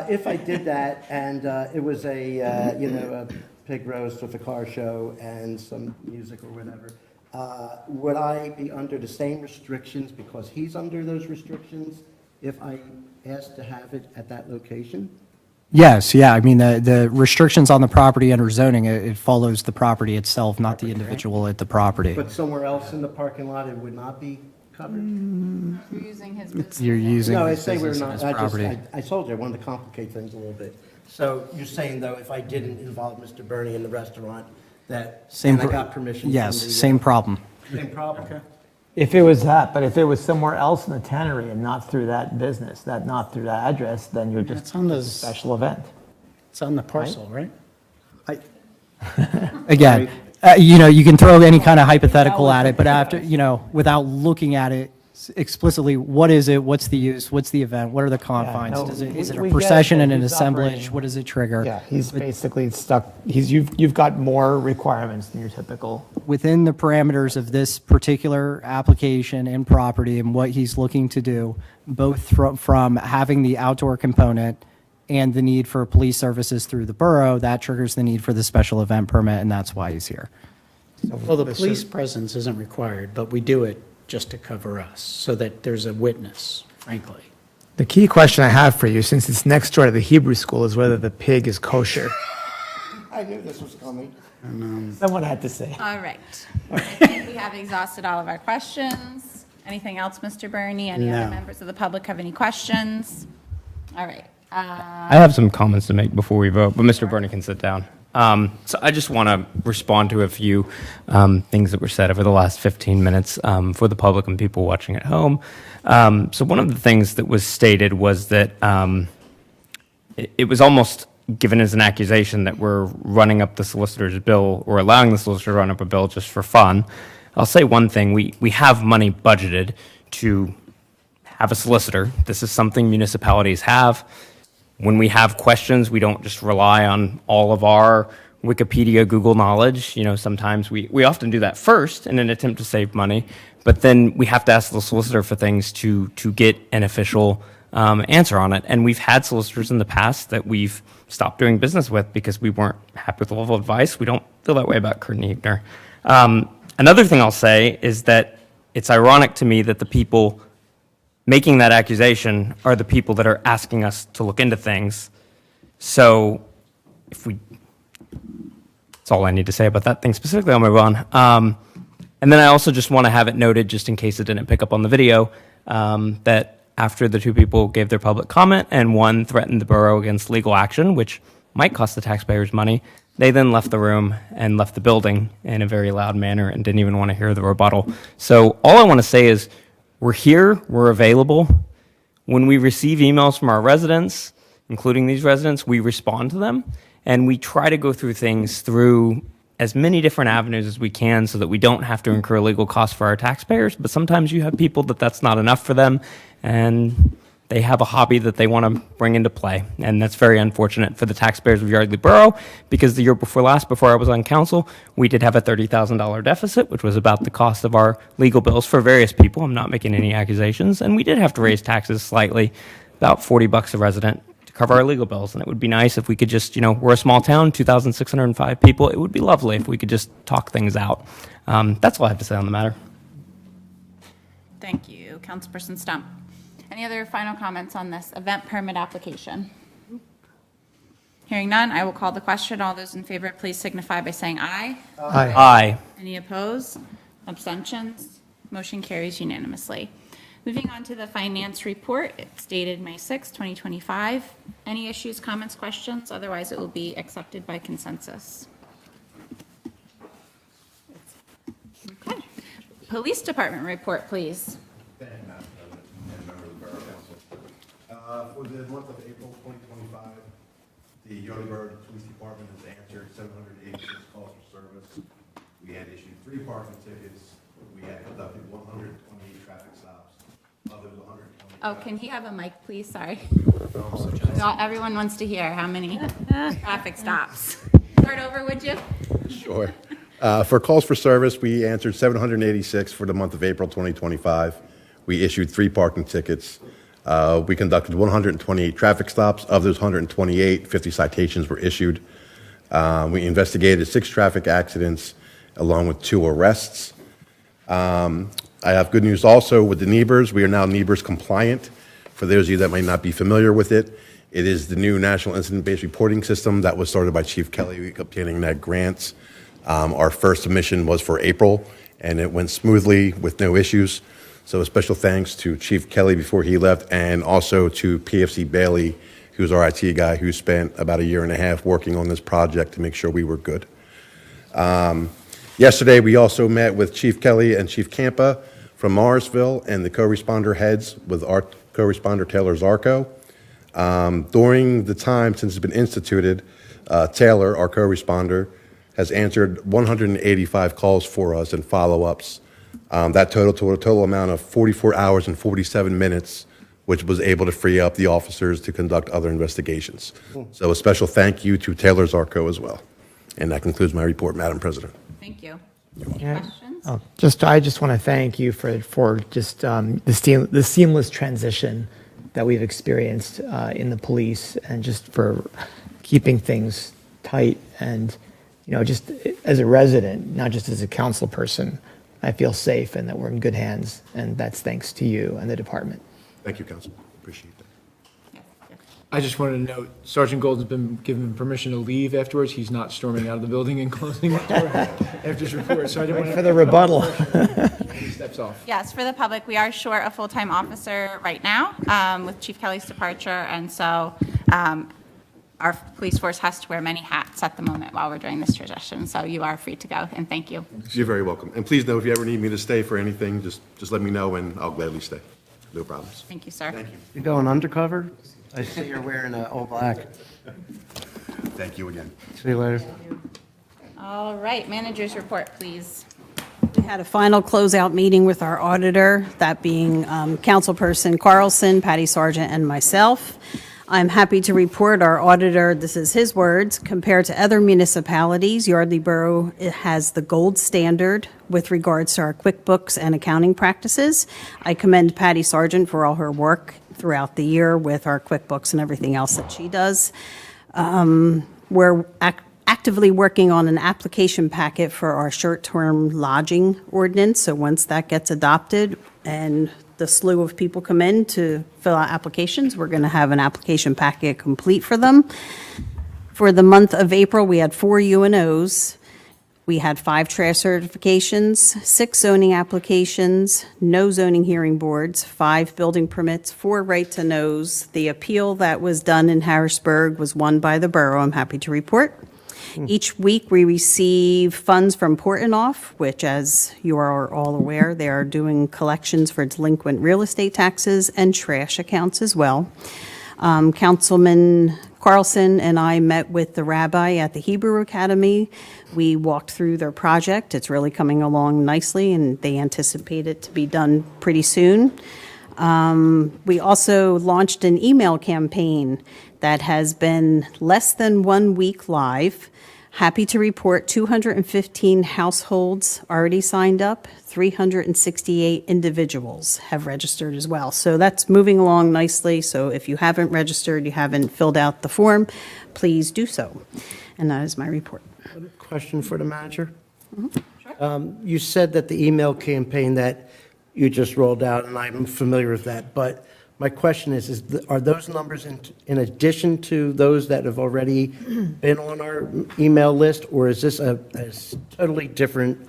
if I did that and it was a pig roast with a car show and some music or whatever, would I be under the same restrictions because he's under those restrictions if I asked to have it at that location? Yes, yeah, I mean, the restrictions on the property under zoning, it follows the property itself, not the individual at the property. But somewhere else in the parking lot, it would not be covered? You're using his business. You're using No, I his say we're business and not, his I just, property. I told you, I wanted to complicate things a little bit. So you're saying, though, if I didn't involve Mr. Bernie in the restaurant, that, Same and I pro- got permission from Yes, the, same problem. Same problem? If it was that, but if it was somewhere else in the tannery and not through that business, not through that address, then you're just It's on the, special event. it's on the parcel, right? Again, you can throw any kind of hypothetical at it, but after, without looking at it explicitly, what is it, what's the use, what's the event, what are the confines? no, Is it we a get it procession that and an he's assemblage? operating- What does it trigger? Yeah, he's basically stuck, you've got more requirements than your typical. Within the parameters of this particular application and property and what he's looking to do, both from having the outdoor component and the need for police services through the borough, that triggers the need for the special event permit, and that's why he's here. Well, the police presence isn't required, but we do it just to cover us, so that there's a witness, frankly. The key question I have for you, since it's next door to the Hebrew school, is whether the pig is kosher. I knew this was coming. Someone had to say. All right. I think we have exhausted all of our questions. Anything else, Mr. Bernie? Any other No. members of the public have any questions? All right. I have some comments to make before we vote, but Mr. Bernie can sit down. So I just want to respond to a few things that were said over the last 15 minutes for the public and people watching at home. So one of the things that was stated was that it was almost given as an accusation that we're running up the solicitor's bill or allowing the solicitor to run up a bill just for fun. I'll say one thing. We have money budgeted to have a solicitor. This is something municipalities have. When we have questions, we don't just rely on all of our Wikipedia, Google knowledge. Sometimes we often do that first in an attempt to save money, but then we have to ask the solicitor for things to get an official answer on it. And we've had solicitors in the past that we've stopped doing business with because we weren't happy with the level of advice. We don't feel that way about Kurt Niebner. Another thing I'll say is that it's ironic to me that the people making that accusation are the people that are asking us to look into things. So that's all I need to say about that thing specifically. I'll move on. And then I also just want to have it noted, just in case it didn't pick up on the video, that after the two people gave their public comment and one threatened the borough against legal action, which might cost the taxpayers money, they then left the room and left the building in a very loud manner and didn't even want to hear the rebuttal. So all I want to say is, we're here, we're available. When we receive emails from our residents, including these residents, we respond to them, and we try to go through things through as many different avenues as we can so that we don't have to incur legal costs for our taxpayers. But sometimes you have people that's not enough for them, and they have a hobby that they want to bring into play. And that's very unfortunate for the taxpayers of Yardley Borough, because the year before last, before I was on council, we did have a $30,000 deficit, which was about the cost of our legal bills for various people. I'm not making any accusations. And we did have to raise taxes slightly, about $40 a resident, to cover our legal bills. And it would be nice if we could just, we're a small town, 2,605 people. It would be lovely if we could just talk things out. That's all I have to say on the matter. Thank you. Councilperson Stump. Any other final comments on this event permit application? Hearing none, I will call the question. All those in favor, please signify by saying aye. Aye. Aye. Any opposed? Abstentions? Motion carries unanimously. Moving on to the finance report, it's dated May 6, 2025. Any issues, comments, questions? Otherwise, it will be accepted by consensus. Okay. Police Department report, please. Thank you, Madam President, and members of the Borough Council. For the month of April 2025, the Yardley Borough Police Department has answered 786 calls for service. We had issued 3 parking tickets. We had conducted 128 traffic stops. Others 120. Oh, can he have a mic, please? Sorry. Not everyone wants to hear how many traffic stops. Start over, would you? Sure. For calls for service, we answered 786 for the month of April 2025. We issued 3 parking tickets. We conducted 128 traffic stops. Of those 128, 50 citations were issued. We investigated 6 traffic accidents along with 2 arrests. I have good news also with the NEBRS. We are now NEBRS compliant. For those of you that might not be familiar with it, it is the new National Incident-Based Reporting System that was started by Chief Kelly obtaining that grant. Our first submission was for April, and it went smoothly with no issues. So a special thanks to Chief Kelly before he left, and also to PFC Bailey, who's our IT guy, who spent about 1.5 years working on this project to make sure we were good. Yesterday, we also met with Chief Kelly and Chief Campa from Morrisville and the co-responder heads with our co-responder Taylor Zarco. During the time since it's been instituted, Taylor, our co-responder, has answered 185 calls for us and follow-ups. That to a total amount of 44 hours and 47 minutes, which was able to free up the officers to conduct other investigations. So a special thank you to Taylor Zarco as well. And that concludes my report, Madam President. Thank you. Yeah. Questions? Oh, I just want to thank you for just the seamless transition that we've experienced in the police, and just for keeping things tight. And, just as a resident, not just as a council person, I feel safe and that we're in good hands. And that's thanks to you and the department. Thank you, Council. Appreciate that. I just wanted to note, Sergeant Golden's been given permission to leave afterwards. He's not storming out of the building and closing the door after his report, so I didn't want For the rebuttal. He steps off. Yes, for the public, we are short a full-time officer right now with Chief Kelly's departure, and so our police force has to wear many hats at the moment while we're doing this transition, so you are free to go, and thank you. You're very welcome. And please know, if you ever need me to stay for anything, just let me know and I'll gladly stay. No problems. Thank you, sir. Thank you. You going undercover? I see you're wearing all black. Thank you again. See you later. All right, manager's report, please. We had a final closeout meeting with our auditor, that being Councilperson Carlson, Patty Sargent, and myself. I'm happy to report our auditor, this is his words, compared to other municipalities, Yardley Borough has the gold standard with regards to our QuickBooks and accounting practices. I commend Patty Sargent for all her work throughout the year with our QuickBooks and everything else that she does. We're actively working on an application packet for our short-term lodging ordinance. So once that gets adopted and the slew of people come in to fill out applications, we're going to have an application packet complete for them. For the month of April, we had 4 UNOs. We had 5 trash certifications, 6 zoning applications, no zoning hearing boards, 5 building permits, 4 right-to-knows. The appeal that was done in Harrisburg was won by the borough, I'm happy to report. Each week, we receive funds from Portenoff, which, as you are all aware, they are doing collections for delinquent real estate taxes and trash accounts as well. Councilman Carlson and I met with the rabbi at the Hebrew Academy. We walked through their project. It's really coming along nicely, and they anticipate it to be done pretty soon. We also launched an email campaign that has been less than 1 week live. Happy to report 215 households already signed up, 368 individuals have registered as well. So that's moving along nicely. So if you haven't registered, you haven't filled out the form, please do so. And that is my report. Question for the manager? You said that the email campaign that you just rolled out, and I'm familiar with that, but my question is are those numbers in addition to those that have already been on our email list, or is this a totally different,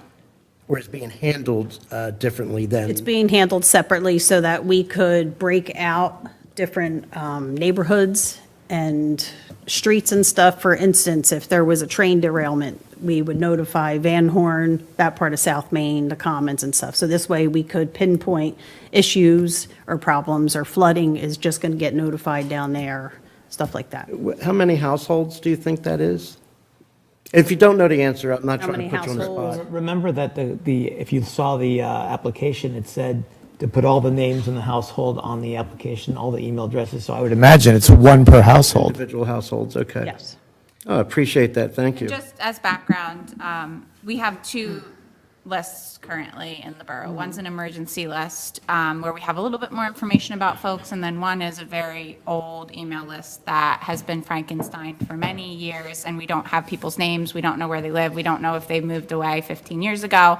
or is being handled differently than? It's being handled separately so that we could break out different neighborhoods and streets and stuff. For instance, if there was a train derailment, we would notify Van Horn, that part of South Main, the Commons and stuff. So this way we could pinpoint issues or problems, or flooding is just going to get notified down there, stuff like that. How many households do you think that is? If you don't know the answer, I'm not How trying to many put you on the households? spot. Remember that if you saw the application, it said to put all the names in the household on the application, all the email addresses. So I would imagine it's 1 per household. Individual households, okay. Yes. Oh, I appreciate that, thank you. Just as background, we have 2 lists currently in the borough. One's an emergency list where we have a little bit more information about folks, and then one is a very old email list that has been Frankenstein for many years, and we don't have people's names, we don't know where they live, we don't know if they moved away 15 years ago.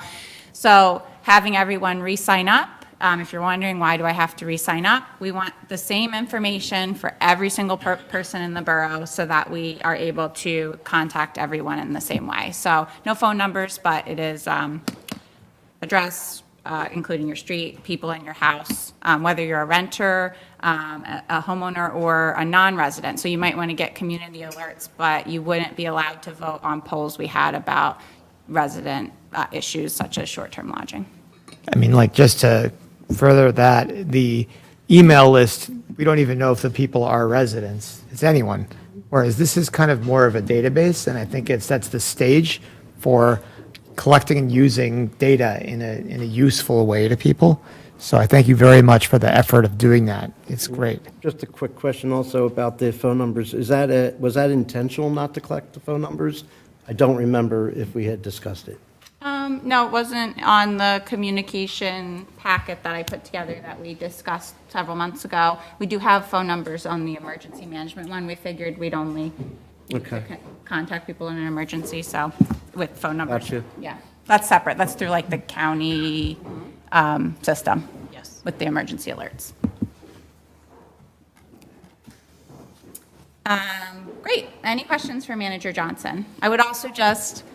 So having everyone re-sign up, if you're wondering why do I have to re-sign up, we want the same information for every single person in the borough so that we are able to contact everyone in the same way. So no phone numbers, but it is address, including your street, people in your house, whether you're a renter, a homeowner, or a non-resident. So you might want to get community alerts, but you wouldn't be allowed to vote on polls we had about resident issues such as short-term lodging. I mean, like, just to further that, the email list, we don't even know if the people are residents. It's anyone. Whereas this is kind of more of a database, and I think it sets the stage for collecting and using data in a useful way to people. So I thank you very much for the effort of doing that. It's great. Just a quick question also about the phone numbers. Was that intentional not to collect the phone numbers? I don't remember if we had discussed it. No, it wasn't on the communication packet that I put together that we discussed several months ago. We do have phone numbers on the emergency management one. We figured we'd only contact people in an emergency, so with phone numbers. Gotcha. Yeah, that's separate. That's through like the county system. Yes. With the emergency alerts. Great. Any questions for Manager Johnson? I would also just,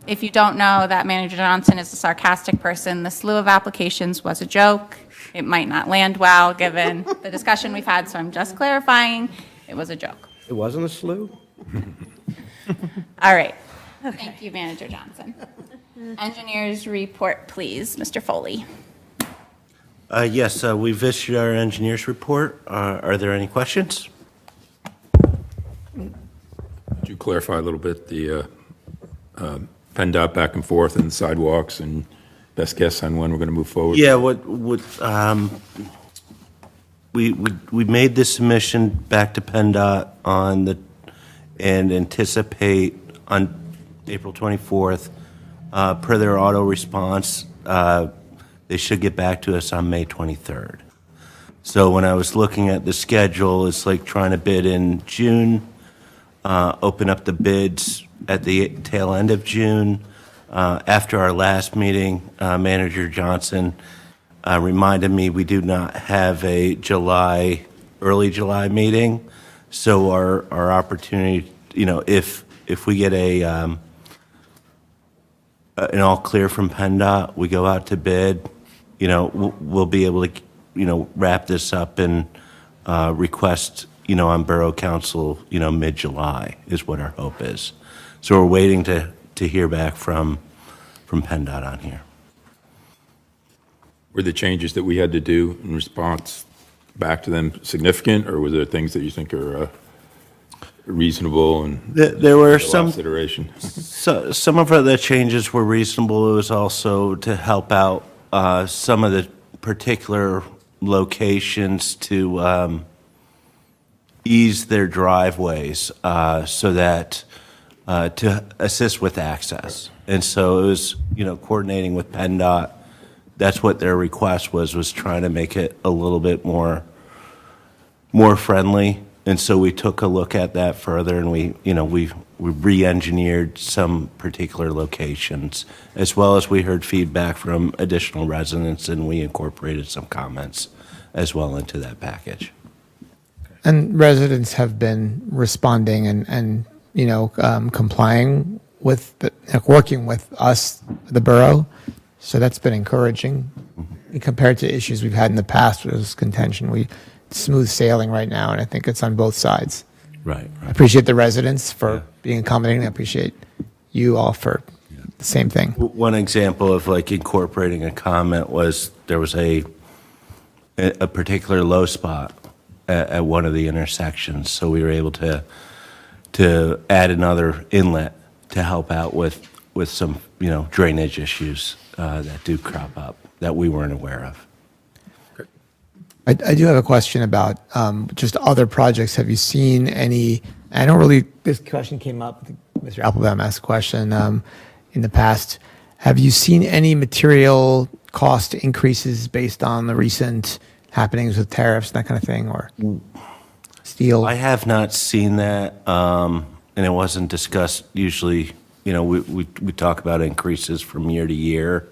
if you don't know that Manager Johnson is a sarcastic person, the slew of applications was a joke. It might not land well, given the discussion we've had, so I'm just clarifying, it was a joke. It wasn't a slew? All right. Thank you, Manager Johnson. Engineers report, please, Mr. Foley. Yes, we've issued our engineers report. Are there any questions? Could you clarify a little bit the PennDOT back and forth and the sidewalks and best guess on when we're going to move forward? Yeah, we made the submission back to PennDOT and anticipate on April 24th, per their auto response, they should get back to us on May 23rd. So when I was looking at the schedule, it's like trying to bid in June, open up the bids at the tail end of June. After our last meeting, Manager Johnson reminded me we do not have a early July meeting. So our opportunity, if we get an all clear from PennDOT, we go out to bid, we'll be able to, wrap this up and request, on Borough Council, mid-July is what our hope is. So we're waiting to hear back from PennDOT on here. Were the changes that we had to do in response back to them significant, or were there things that you think are reasonable and There were some consideration? some of the changes were reasonable. It was also to help out some of the particular locations to ease their driveways so that to assist with access. And so it was, coordinating with PennDOT. That's what their request was trying to make it a little bit more friendly. And so we took a look at that further, and we re-engineered some particular locations, as well as we heard feedback from additional residents, and we incorporated some comments as well into that package. And residents have been responding and complying with, working with us, the borough. So that's been encouraging compared to issues we've had in the past where there's contention. Smooth sailing right now, and I think it's on both sides. Right. I appreciate the residents for being accommodating. I appreciate you all for the same thing. One example of incorporating a comment was there was a particular low spot at one of the intersections, so we were able to add another inlet to help out with some drainage issues that do crop up that we weren't aware of. I do have a question about just other projects. Have you seen any? This question came up. Mr. Applebaum asked a question in the past. Have you seen any material cost increases based on the recent happenings with tariffs and that kind of thing, or steel? I have not seen that, and it wasn't discussed. Usually, we talk about increases from year to year.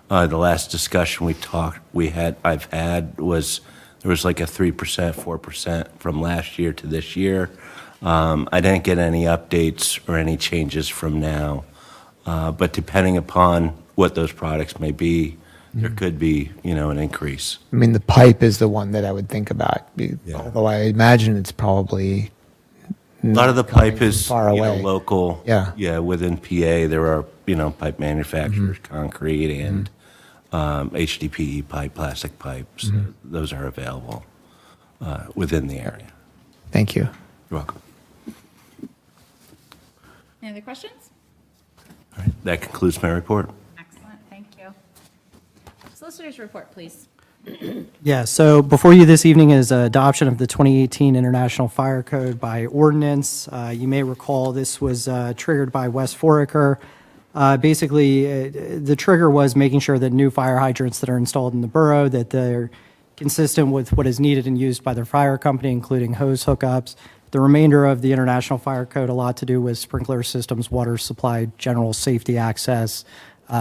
The last discussion I've had was there was like a 3%, 4% from last year to this year. I didn't get any updates or any changes from now, but depending upon what those products may be, there could be, an increase. I mean, the pipe is the one that I would think about, although I imagine it's probably A lot of the pipe is far away. local. Yeah. Within PA, there are pipe manufacturers, concrete and HDPE pipe, plastic pipes. Those are available within the area. Thank you. You're welcome. Any other questions? All right, that concludes my report. Excellent, thank you. Solicitor's report, please. Yeah, so before you this evening is adoption of the 2018 International Fire Code by ordinance. You may recall this was triggered by West Foraker. Basically, the trigger was making sure that new fire hydrants that are installed in the borough, that they're consistent with what is needed and used by their fire company, including hose hookups. The remainder of the International Fire Code, a lot to do with sprinkler systems, water supply, general safety access,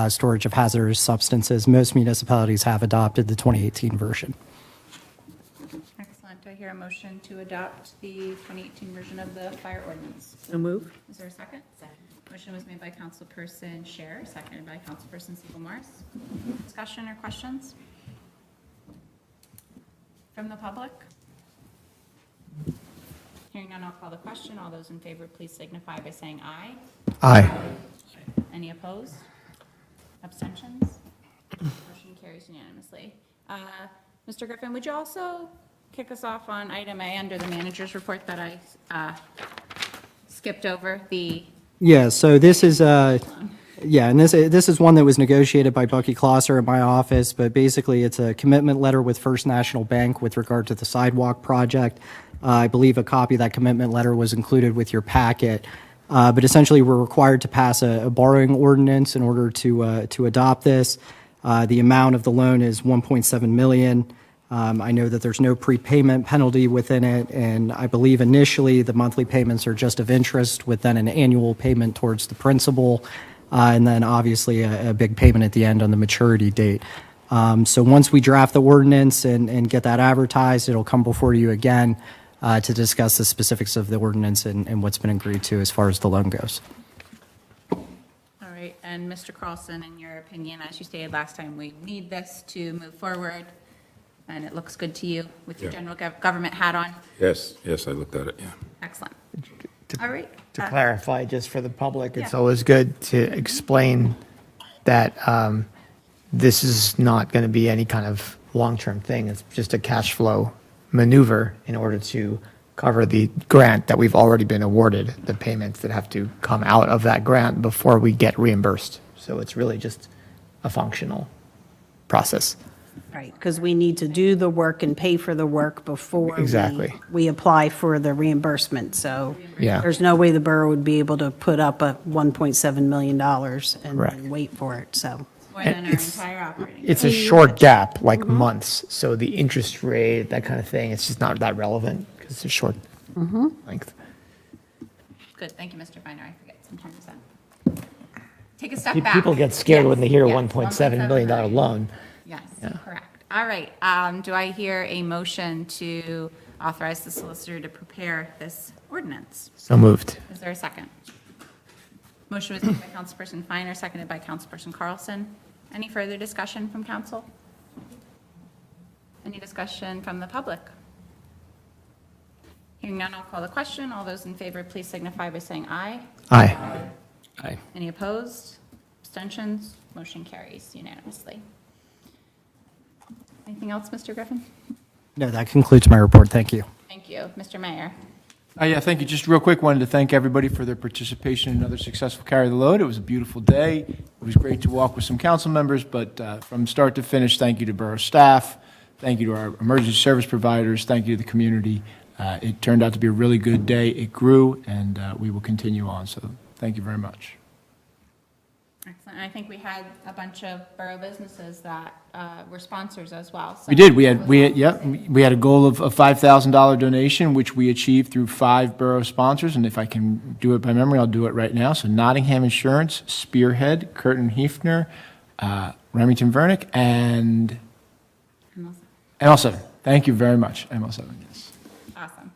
storage of hazardous substances. Most municipalities have adopted the 2018 version. Excellent. Do I hear a motion to adopt the 2018 version of the fire ordinance? So move. Is there a second? Second. Motion was made by Councilperson Scher, seconded by Councilperson Siebel Morris. Discussion or questions? From the public? Hearing none, I'll call the question. All those in favor, please signify by saying aye. Aye. Any opposed? Abstentions? Motion carries unanimously. Mr. Griffin, would you also kick us off on item A under the manager's report that I skipped over? Yeah, so this is, and this is one that was negotiated by Bucky Klosser in my office, but basically it's a commitment letter with First National Bank with regard to the sidewalk project. I believe a copy of that commitment letter was included with your packet. But essentially, we're required to pass a borrowing ordinance in order to adopt this. The amount of the loan is $1.7 million. I know that there's no prepayment penalty within it, and I believe initially the monthly payments are just of interest with then an annual payment towards the principal, and then obviously a big payment at the end on the maturity date. So once we draft the ordinance and get that advertised, it'll come before you again to discuss the specifics of the ordinance and what's been agreed to as far as the loan goes. All right, and Mr. Carlson, in your opinion, as you stated last time, we need this to move forward, and it looks good to you with your general government hat on? Yes, I looked at it, yeah. Excellent. All right. To clarify, just for the public, it's Yeah. always good to explain that this is not going to be any kind of long-term thing. It's just a cash flow maneuver in order to cover the grant that we've already been awarded, the payments that have to come out of that grant before we get reimbursed. So it's really just a functional process. Right, because we need to do the work and pay for the work before Exactly. we apply for the reimbursement. So Yeah. there's no way the borough would be able to put up a $1.7 million and Correct. then wait for it, so. More than our It's- entire operating. It's a short gap, like months, so the interest rate, that kind of thing, it's just not that relevant because it's a short length. Good, thank you, Mr. Finer. I forget sometimes that. Take a step back. People get scared when they hear a Yes, $1.7 million loan. Yes, correct. All right, do I hear a motion to authorize the solicitor to prepare this ordinance? So moved. Is there a second? Motion was made by Councilperson Finer, seconded by Councilperson Carlson. Any further discussion from council? Any discussion from the public? Hearing none, I'll call the question. All those in favor, please signify by saying aye. Aye. Aye. Any opposed? Abstentions? Motion carries unanimously. Anything else, Mr. Griffin? No, that concludes my report. Thank you. Thank you. Mr. Mayor? Yeah, thank you. Just real quick, wanted to thank everybody for their participation in another successful Carry the Load. It was a beautiful day. It was great to walk with some council members, but from start to finish, thank you to borough staff. Thank you to our emergency service providers. Thank you to the community. It turned out to be a really good day. It grew, and we will continue on. So thank you very much. Excellent. And I think we had a bunch of borough businesses that were sponsors as well. So We did. We that had, was yep, we had a goal of a $5,000 donation, which we achieved through 5 borough sponsors. And if I can do it by memory, I'll do it right now. So Nottingham Insurance, Spearhead, Curtin Hefner, Remington Vernick, and ML7. Thank you very much, ML7, yes. awesome.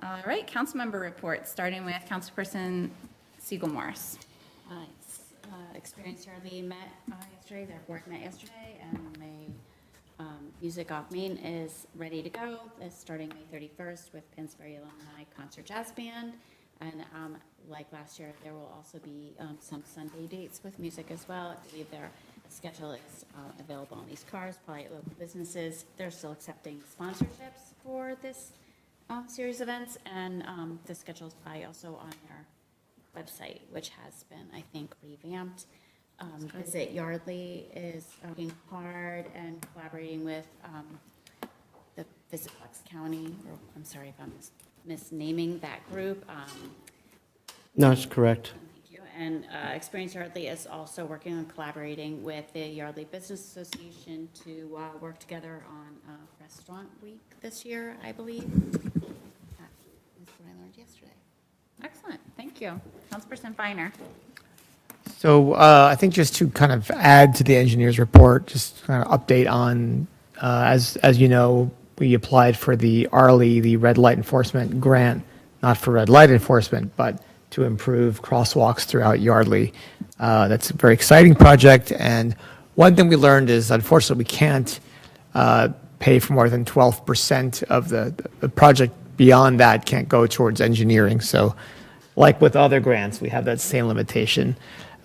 All right, council member reports, starting with Councilperson Siegel Morris. Experience Yardley met yesterday, their board met yesterday, and Music Off Main is ready to go. It's starting May 31st with Pennsbury Alumni Concert Jazz Band. And like last year, there will also be some Sunday dates with music as well. I believe their schedule is available on these cards, probably at local businesses. They're still accepting sponsorships for this series of events, and the schedule is probably also on their website, which has been, I think, revamped. Visit Yardley is working hard and collaborating with the Visit Bucks County, or I'm sorry if I'm misnaming that group. No, that's correct. Thank you. And Experience Yardley is also working on collaborating with the Yardley Business Association to work together on Restaurant Week this year, I believe. That is what I learned yesterday. Excellent, thank you. Councilperson Finer. So I think just to kind of add to the engineer's report, just kind of update on, as you know, we applied for the ARLI, the red light enforcement grant, not for red light enforcement, but to improve crosswalks throughout Yardley. That's a very exciting project, and one thing we learned is, unfortunately, we can't pay for more than 12% of the project. Beyond that can't go towards engineering. So like with other grants, we have that same limitation.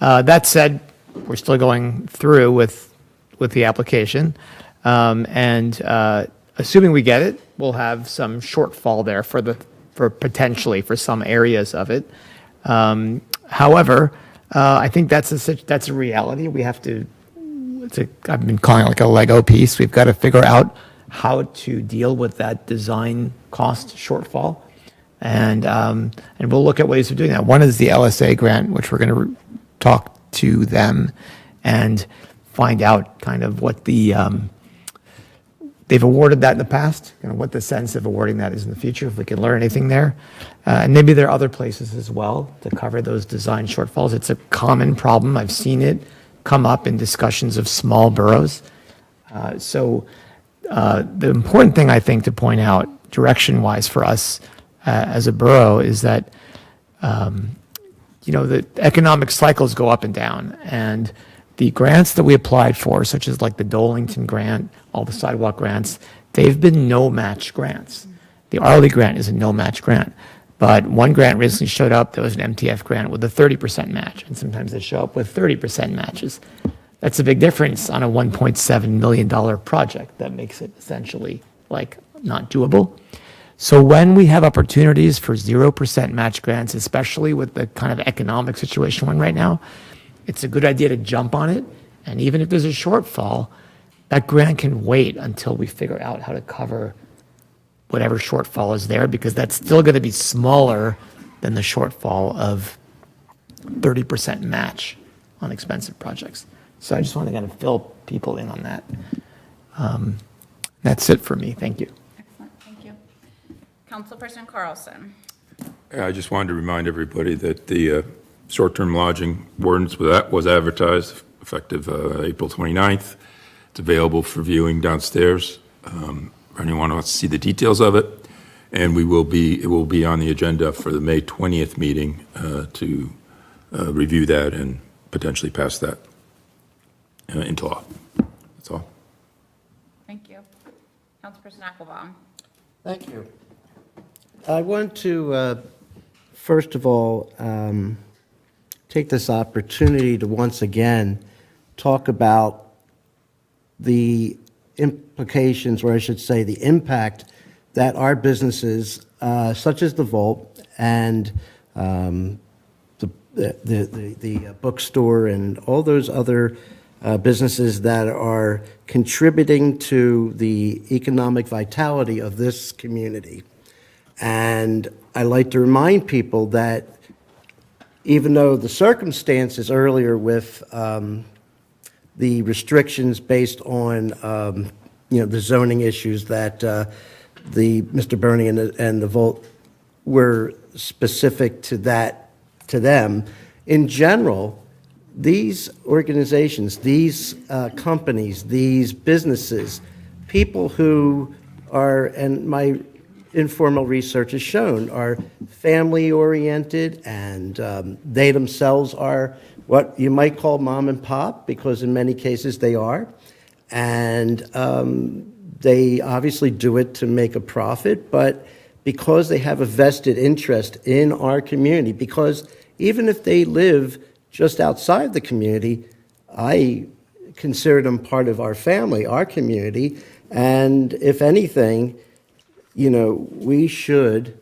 That said, we're still going through with the application. And assuming we get it, we'll have some shortfall there for potentially for some areas of it. However, I think that's a reality. We have to, I've been calling it like a Lego piece. We've got to figure out how to deal with that design cost shortfall. And we'll look at ways of doing that. One is the LSA grant, which we're going to talk to them and find out kind of what the, they've awarded that in the past, kind of what the sense of awarding that is in the future, if we can learn anything there. And maybe there are other places as well to cover those design shortfalls. It's a common problem. I've seen it come up in discussions of small boroughs. The important thing, I think, to point out direction-wise for us as a borough is that, the economic cycles go up and down. And the grants that we applied for, such as like the Dolington grant, all the sidewalk grants, they've been no-match grants. The ARLI grant is a no-match grant. But one grant recently showed up, that was an MTF grant with a 30% match. And sometimes they show up with 30% matches. That's a big difference on a $1.7 million project that makes it essentially like not doable. So when we have opportunities for 0% match grants, especially with the kind of economic situation we're in right now, it's a good idea to jump on it. And even if there's a shortfall, that grant can wait until we figure out how to cover whatever shortfall is there, because that's still going to be smaller than the shortfall of 30% match on expensive projects. So I just want to kind of fill people in on that. That's it for me. Thank you. Excellent, thank you. Councilperson Carlson. I just wanted to remind everybody that the short-term lodging ordinance was advertised effective April 29th. It's available for viewing downstairs. For anyone who wants to see the details of it. And it will be on the agenda for the May 20th meeting to review that and potentially pass that into law. That's all. Thank you. Councilperson Applebaum. Thank you. I want to, first of all, take this opportunity to once again talk about the implications, or I should say the impact, that our businesses, such as the Vault and the bookstore and all those other businesses that are contributing to the economic vitality of this community. And I like to remind people that even though the circumstances earlier with the restrictions based on, the zoning issues that Mr. Bernie and the Volt were specific to them, in general, these organizations, these companies, these businesses, people who are, and my informal research has shown, are family-oriented, and they themselves are what you might call mom and pop, because in many cases they are. And they obviously do it to make a profit, but because they have a vested interest in our community, because even if they live just outside the community, I consider them part of our family, our community, and if anything, we should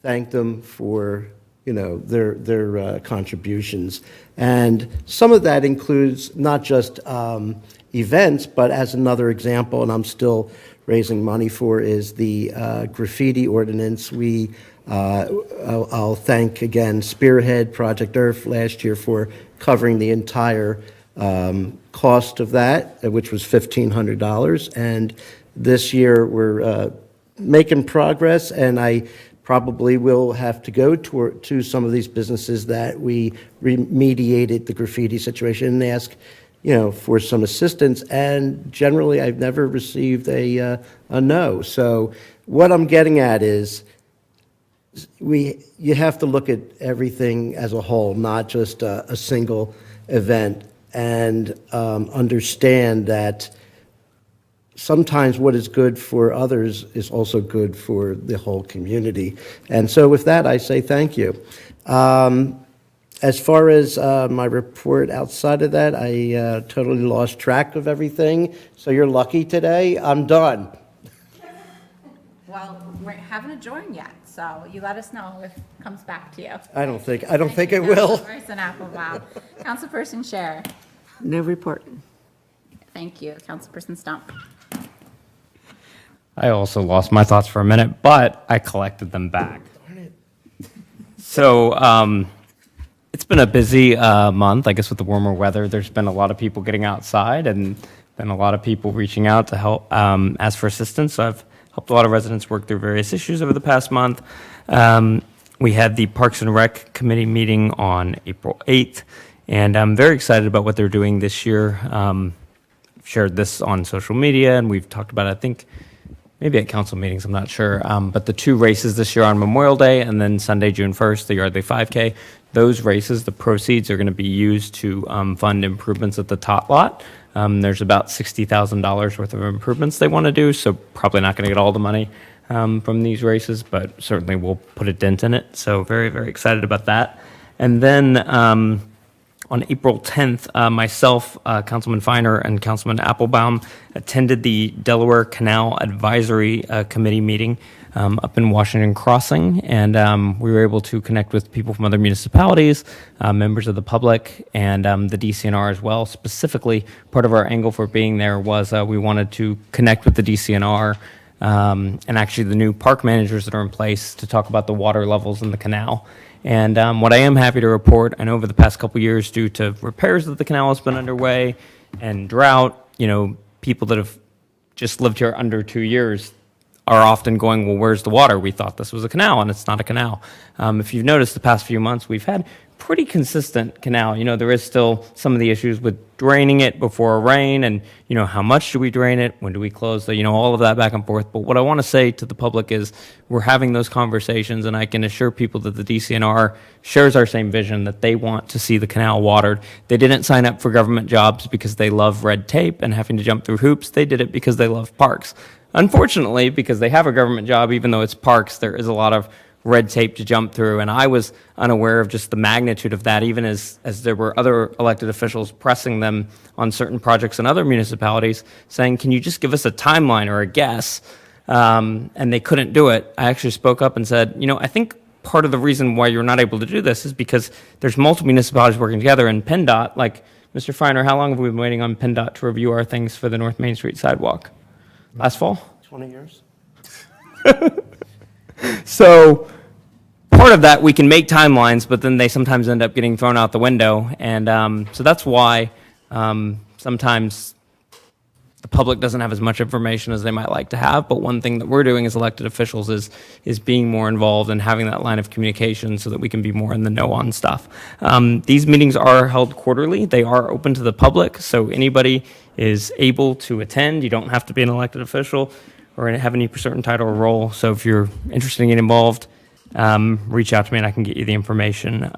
thank them for, their contributions. And some of that includes not just events, but as another example, and I'm still raising money for, is the graffiti ordinance. I'll thank again Spearhead, Project Earth last year for covering the entire cost of that, which was $1,500. And this year we're making progress, and I probably will have to go to some of these businesses that we remediated the graffiti situation and ask, for some assistance. And generally, I've never received a no. So what I'm getting at is you have to look at everything as a whole, not just a single event, and understand that sometimes what is good for others is also good for the whole community. And so with that, I say thank you. As far as my report outside of that, I totally lost track of everything. So you're lucky today. I'm done. Well, we haven't adjourned yet, so you let us know if it comes back to you. I don't think it will. Councilperson Applebaum. Councilperson Scher. No report. Thank you. Councilperson Stump. I also lost my thoughts for a minute, but I collected them back. So it's been a busy month, I guess, with the warmer weather. There's been a lot of people getting outside and been a lot of people reaching out to help ask for assistance. So I've helped a lot of residents work through various issues over the past month. We had the Parks and Rec Committee meeting on April 8th, and I'm very excited about what they're doing this year. I've shared this on social media, and we've talked about it, I think, maybe at council meetings, I'm not sure. But the two races this year on Memorial Day and then Sunday, June 1st, the Yardley 5K, those races, the proceeds are going to be used to fund improvements at the tot lot. There's about $60,000 worth of improvements they want to do, so probably not going to get all the money from these races, but certainly we'll put a dent in it. So very, very excited about that. And then on April 10th, myself, Councilman Feiner, and Councilman Applebaum attended the Delaware Canal Advisory Committee meeting up in Washington Crossing, and we were able to connect with people from other municipalities, members of the public, and the DCNR as well. Specifically, part of our angle for being there was we wanted to connect with the DCNR and actually the new park managers that are in place to talk about the water levels in the canal. And what I am happy to report, I know over the past couple years, due to repairs that the canal has been underway and drought, people that have just lived here under 2 years are often going, well, where's the water? We thought this was a canal, and it's not a canal. If you've noticed the past few months, we've had pretty consistent canal. There is still some of the issues with draining it before a rain, and, how much do we drain it? When do we close all of that back and forth. But what I want to say to the public is we're having those conversations, and I can assure people that the DCNR shares our same vision, that they want to see the canal watered. They didn't sign up for government jobs because they love red tape and having to jump through hoops. They did it because they love parks. Unfortunately, because they have a government job, even though it's parks, there is a lot of red tape to jump through, and I was unaware of just the magnitude of that, even as there were other elected officials pressing them on certain projects in other municipalities, saying, can you just give us a timeline or a guess? And they couldn't do it. I actually spoke up and said, I think part of the reason why you're not able to do this is because there's multiple municipalities working together, and PennDOT, like, Mr. Feiner, how long have we been waiting on PennDOT to review our things for the North Main Street sidewalk? Last fall? 20 years. So part of that, we can make timelines, but then they sometimes end up getting thrown out the window. And so that's why sometimes the public doesn't have as much information as they might like to have. But one thing that we're doing as elected officials is being more involved and having that line of communication so that we can be more in the know on stuff. These meetings are held quarterly. They are open to the public, so anybody is able to attend. You don't have to be an elected official or have any certain title or role. So if you're interested in getting involved, reach out to me and I can get you the information.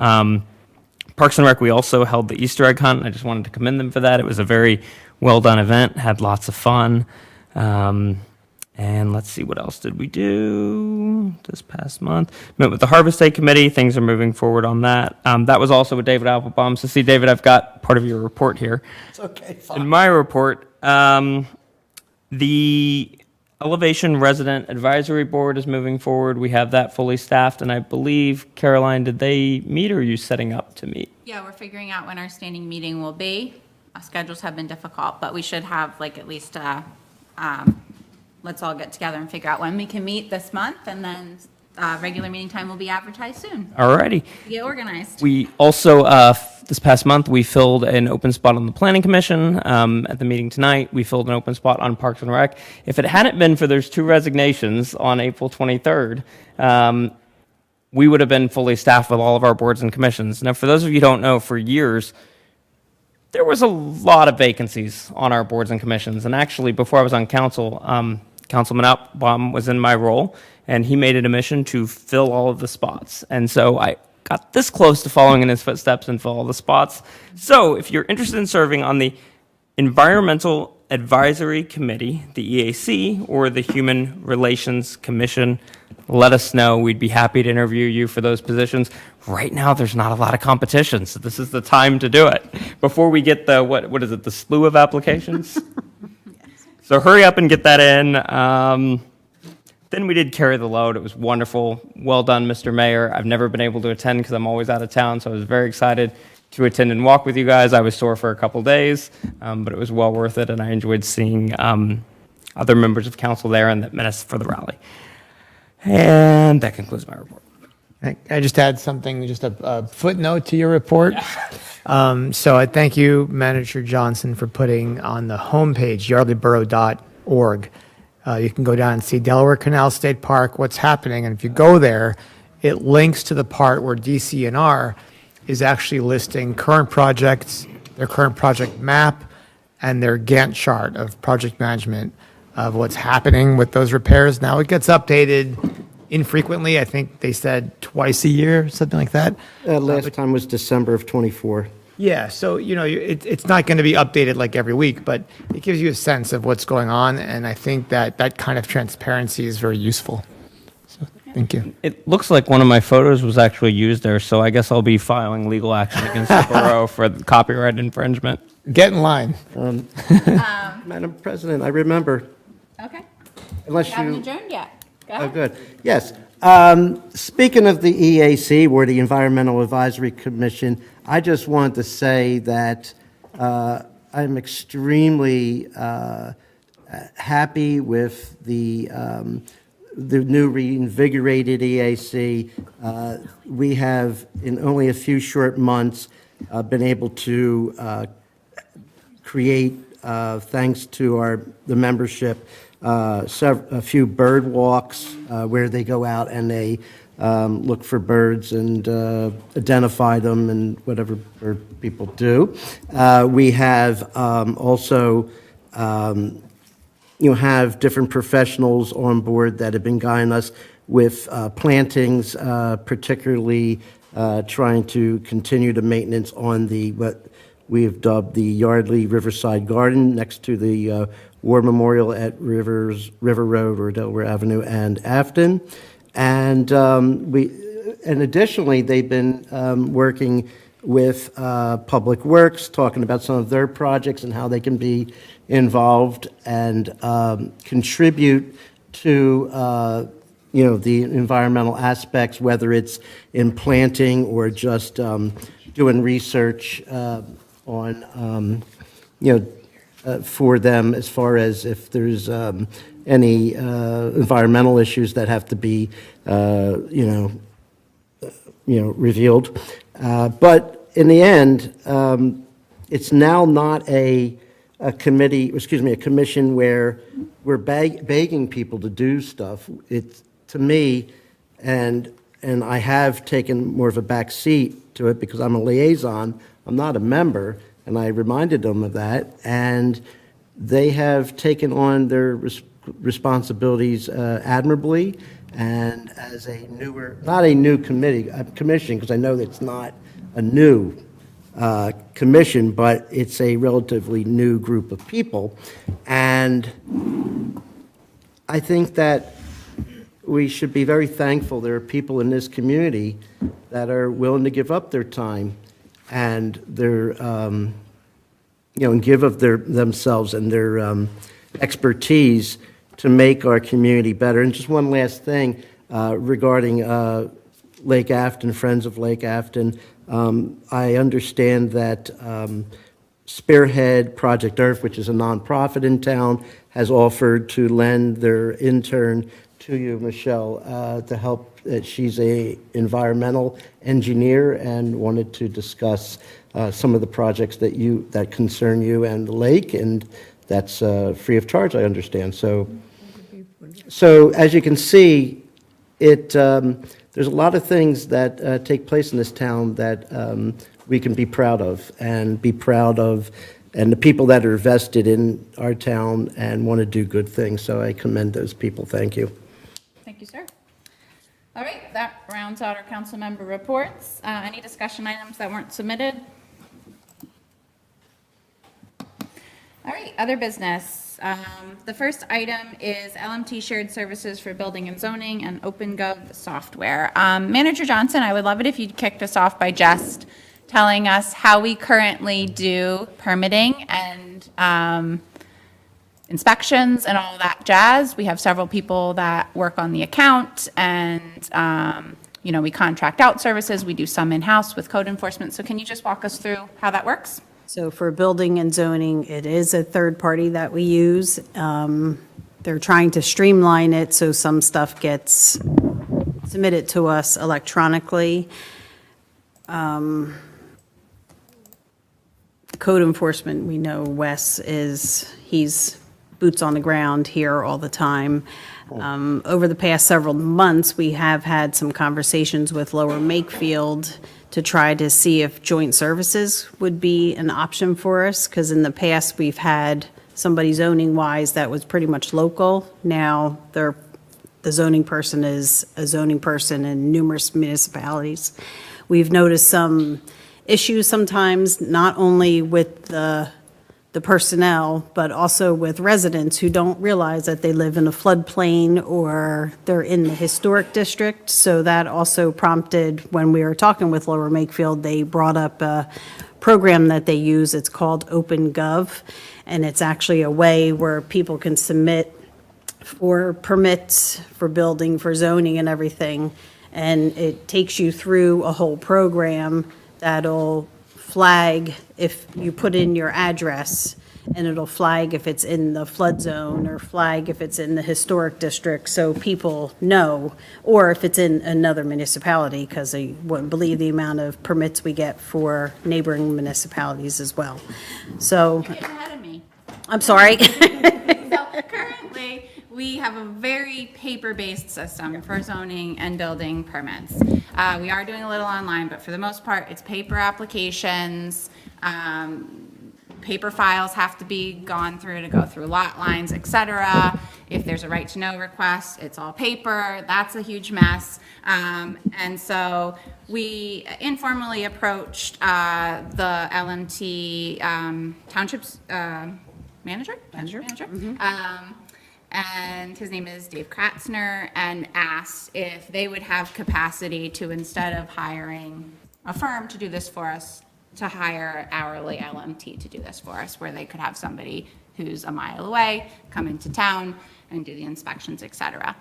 Parks and Rec, we also held the Easter egg hunt. I just wanted to commend them for that. It was a very well-done event, had lots of fun. And let's see, what else did we do this past month? Met with the Harvest Day Committee. Things are moving forward on that. That was also with David Applebaum. So see, David, I've got part of your report here. It's okay, fine. In my report, the Elevation Resident Advisory Board is moving forward. We have that fully staffed, and I believe, Caroline, did they meet, or are you setting up to meet? Yeah, we're figuring out when our standing meeting will be. Our schedules have been difficult, but we should have like at least, let's all get together and figure out when we can meet this month, and then regular meeting time will be advertised soon. All righty. Get organized. We also, this past month, we filled an open spot on the Planning Commission. At the meeting tonight, we filled an open spot on Parks and Rec. If it hadn't been for there's 2 resignations on April 23rd, we would have been fully staffed with all of our boards and commissions. Now, for those of you who don't know, for years, there was a lot of vacancies on our boards and commissions. And actually, before I was on council, Councilman Applebaum was in my role, and he made it a mission to fill all of the spots. And so I got this close to following in his footsteps and fill all the spots. So if you're interested in serving on the Environmental Advisory Committee, the EAC, or the Human Relations Commission, let us know. We'd be happy to interview you for those positions. Right now, there's not a lot of competition, so this is the time to do it. Before we get the, what is it, the slew of applications? So hurry up and get that in. Then we did carry the load. It was wonderful. Well done, Mr. Mayor. I've never been able to attend because I'm always out of town, so I was very excited to attend and walk with you guys. I was sore for a couple days, but it was well worth it, and I enjoyed seeing other members of council there and that met us for the rally. And that concludes my report. I just add something, just a footnote to your report. So I thank you, Manager Johnson, for putting on the homepage, yardleyborough.org. You can go down and see Delaware Canal State Park, what's happening. And if you go there, it links to the part where DCNR is actually listing current projects, their current project map, and their Gantt chart of project management of what's happening with those repairs. Now, it gets updated infrequently. I think they said twice a year, something like that. Last time was December of '24. Yeah, so, it's not going to be updated like every week, but it gives you a sense of what's going on, and I think that that kind of transparency is very useful. So, thank you. It looks like one of my photos was actually used there, so I guess I'll be filing legal action against the borough for the copyright infringement. Get in line. Madam President, I remember. Okay. Unless We haven't you. adjourned yet. Go Oh, ahead. good. Yes. Speaking of the EAC, or the Environmental Advisory Commission, I just wanted to say that I'm extremely happy with the new reinvigorated EAC. We have, in only a few short months, been able to create, thanks to the membership, a few bird walks where they go out and they look for birds and identify them and whatever bird people do. We have also, have different professionals on board that have been guiding us with plantings, particularly trying to continue the maintenance on what we have dubbed the Yardley Riverside Garden next to the War Memorial at River Road or Delaware Avenue and Afton. And additionally, they've been working with Public Works, talking about some of their projects and how they can be involved and contribute to the environmental aspects, whether it's in planting or just doing research on for them, as far as if there's any environmental issues that have to be revealed. But in the end, it's now not a commission where we're begging people to do stuff. It's, to me, and I have taken more of a back seat to it because I'm a liaison, I'm not a member, and I reminded them of that, and they have taken on their responsibilities admirably, and as a not a new commission, because I know that it's not a new commission, but it's a relatively new group of people, and I think that we should be very thankful there are people in this community that are willing to give up their time and their, and give of themselves and their expertise to make our community better. And just one last thing regarding Lake Afton, Friends of Lake Afton. I understand that Spearhead Project Earth, which is a nonprofit in town, has offered to lend their intern to you, Michelle, to help. She's a environmental engineer and wanted to discuss some of the projects that concern you and the lake, and that's free of charge, I understand. So as you can see, there's a lot of things that take place in this town that we can be proud of, and the people that are vested in our town and want to do good things. So I commend those people. Thank you. Thank you, sir. All right, that rounds out our council member reports. Any discussion items that weren't submitted? All right, other business. The first item is LMT Shared Services for Building and Zoning and OpenGov software. Manager Johnson, I would love it if you'd kicked us off by just telling us how we currently do permitting and inspections and all that jazz. We have several people that work on the account, and we contract out services. We do some in-house with code enforcement. So can you just walk us through how that works? So for building and zoning, it is a third party that we use. They're trying to streamline it so some stuff gets submitted to us electronically. Code enforcement, we know Wes he's boots on the ground here all the time. Over the past several months, we have had some conversations with Lower Makefield to try to see if joint services would be an option for us, because in the past, we've had somebody zoning-wise that was pretty much local. Now, the zoning person is a zoning person in numerous municipalities. We've noticed some issues sometimes, not only with the personnel, but also with residents who don't realize that they live in a floodplain or they're in the historic district. So that also prompted, when we were talking with Lower Makefield, they brought up a program that they use. It's called OpenGov, and it's actually a way where people can submit for permits for building, for zoning and everything. And it takes you through a whole program that'll flag if you put in your address, and it'll flag if it's in the flood zone or flag if it's in the historic district, so people know, or if it's in another municipality, because I wouldn't believe the amount of permits we get for neighboring municipalities as well. So, You're getting ahead of me. I'm sorry. So currently, we have a very paper-based system for zoning and building permits. We are doing a little online, but for the most part, it's paper applications. Paper files have to be gone through to go through lot lines, et cetera. If there's a right-to-know request, it's all paper. That's a huge mess. And so we informally approached the LMT Township's manager? And his name is Dave Kratzner, and asked if they would have capacity to, instead of hiring a firm to do this for us, to hire hourly LMT to do this for us, where they could have somebody who's a mile away, come into town and do the inspections, et cetera.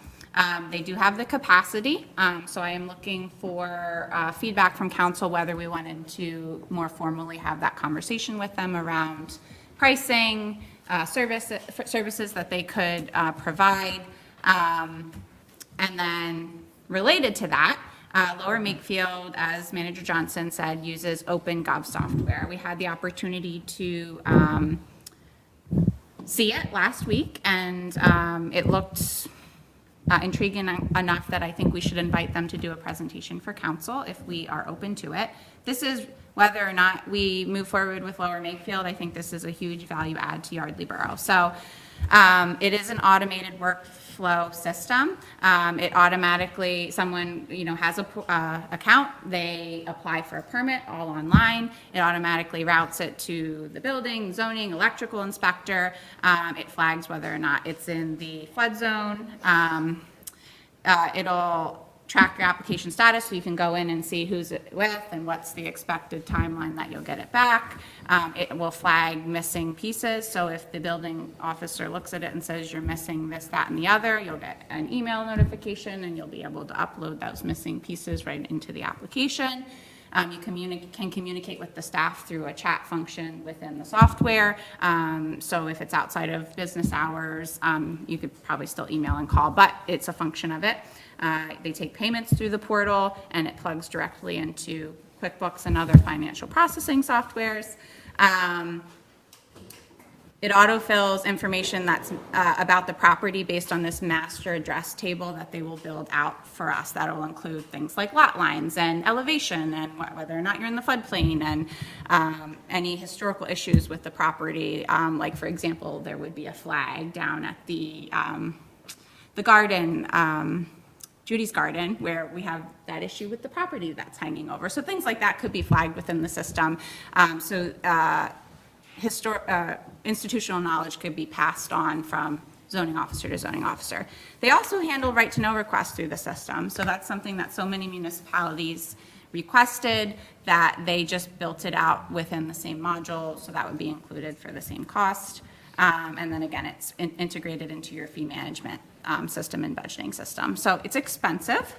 They do have the capacity, so I am looking for feedback from council whether we wanted to more formally have that conversation with them around pricing, services that they could provide. And then related to that, Lower Makefield, as Manager Johnson said, uses OpenGov software. We had the opportunity to see it last week, and it looked intriguing enough that I think we should invite them to do a presentation for council if we are open to it. This is whether or not we move forward with Lower Makefield. I think this is a huge value add to Yardley Borough. So it is an automated workflow system. It automatically, someone has a account, they apply for a permit all online. It automatically routes it to the building, zoning, electrical inspector. It flags whether or not it's in the flood zone. It'll track your application status, so you can go in and see who's it with and what's the expected timeline that you'll get it back. It will flag missing pieces, so if the building officer looks at it and says you're missing this, that, and the other, you'll get an email notification and you'll be able to upload those missing pieces right into the application. You can communicate with the staff through a chat function within the software. So if it's outside of business hours, you could probably still email and call, but it's a function of it. They take payments through the portal, and it plugs directly into QuickBooks and other financial processing softwares. It autofills information that's about the property based on this master address table that they will build out for us. That will include things like lot lines and elevation and whether or not you're in the floodplain and any historical issues with the property. Like, for example, there would be a flag down at the garden, Judy's Garden, where we have that issue with the property that's hanging over. So things like that could be flagged within the system. Institutional knowledge could be passed on from zoning officer to zoning officer. They also handle right-to-know requests through the system. So that's something that so many municipalities requested that they just built it out within the same module. So that would be included for the same cost. And then again, it's integrated into your fee management system and budgeting system. So it's expensive,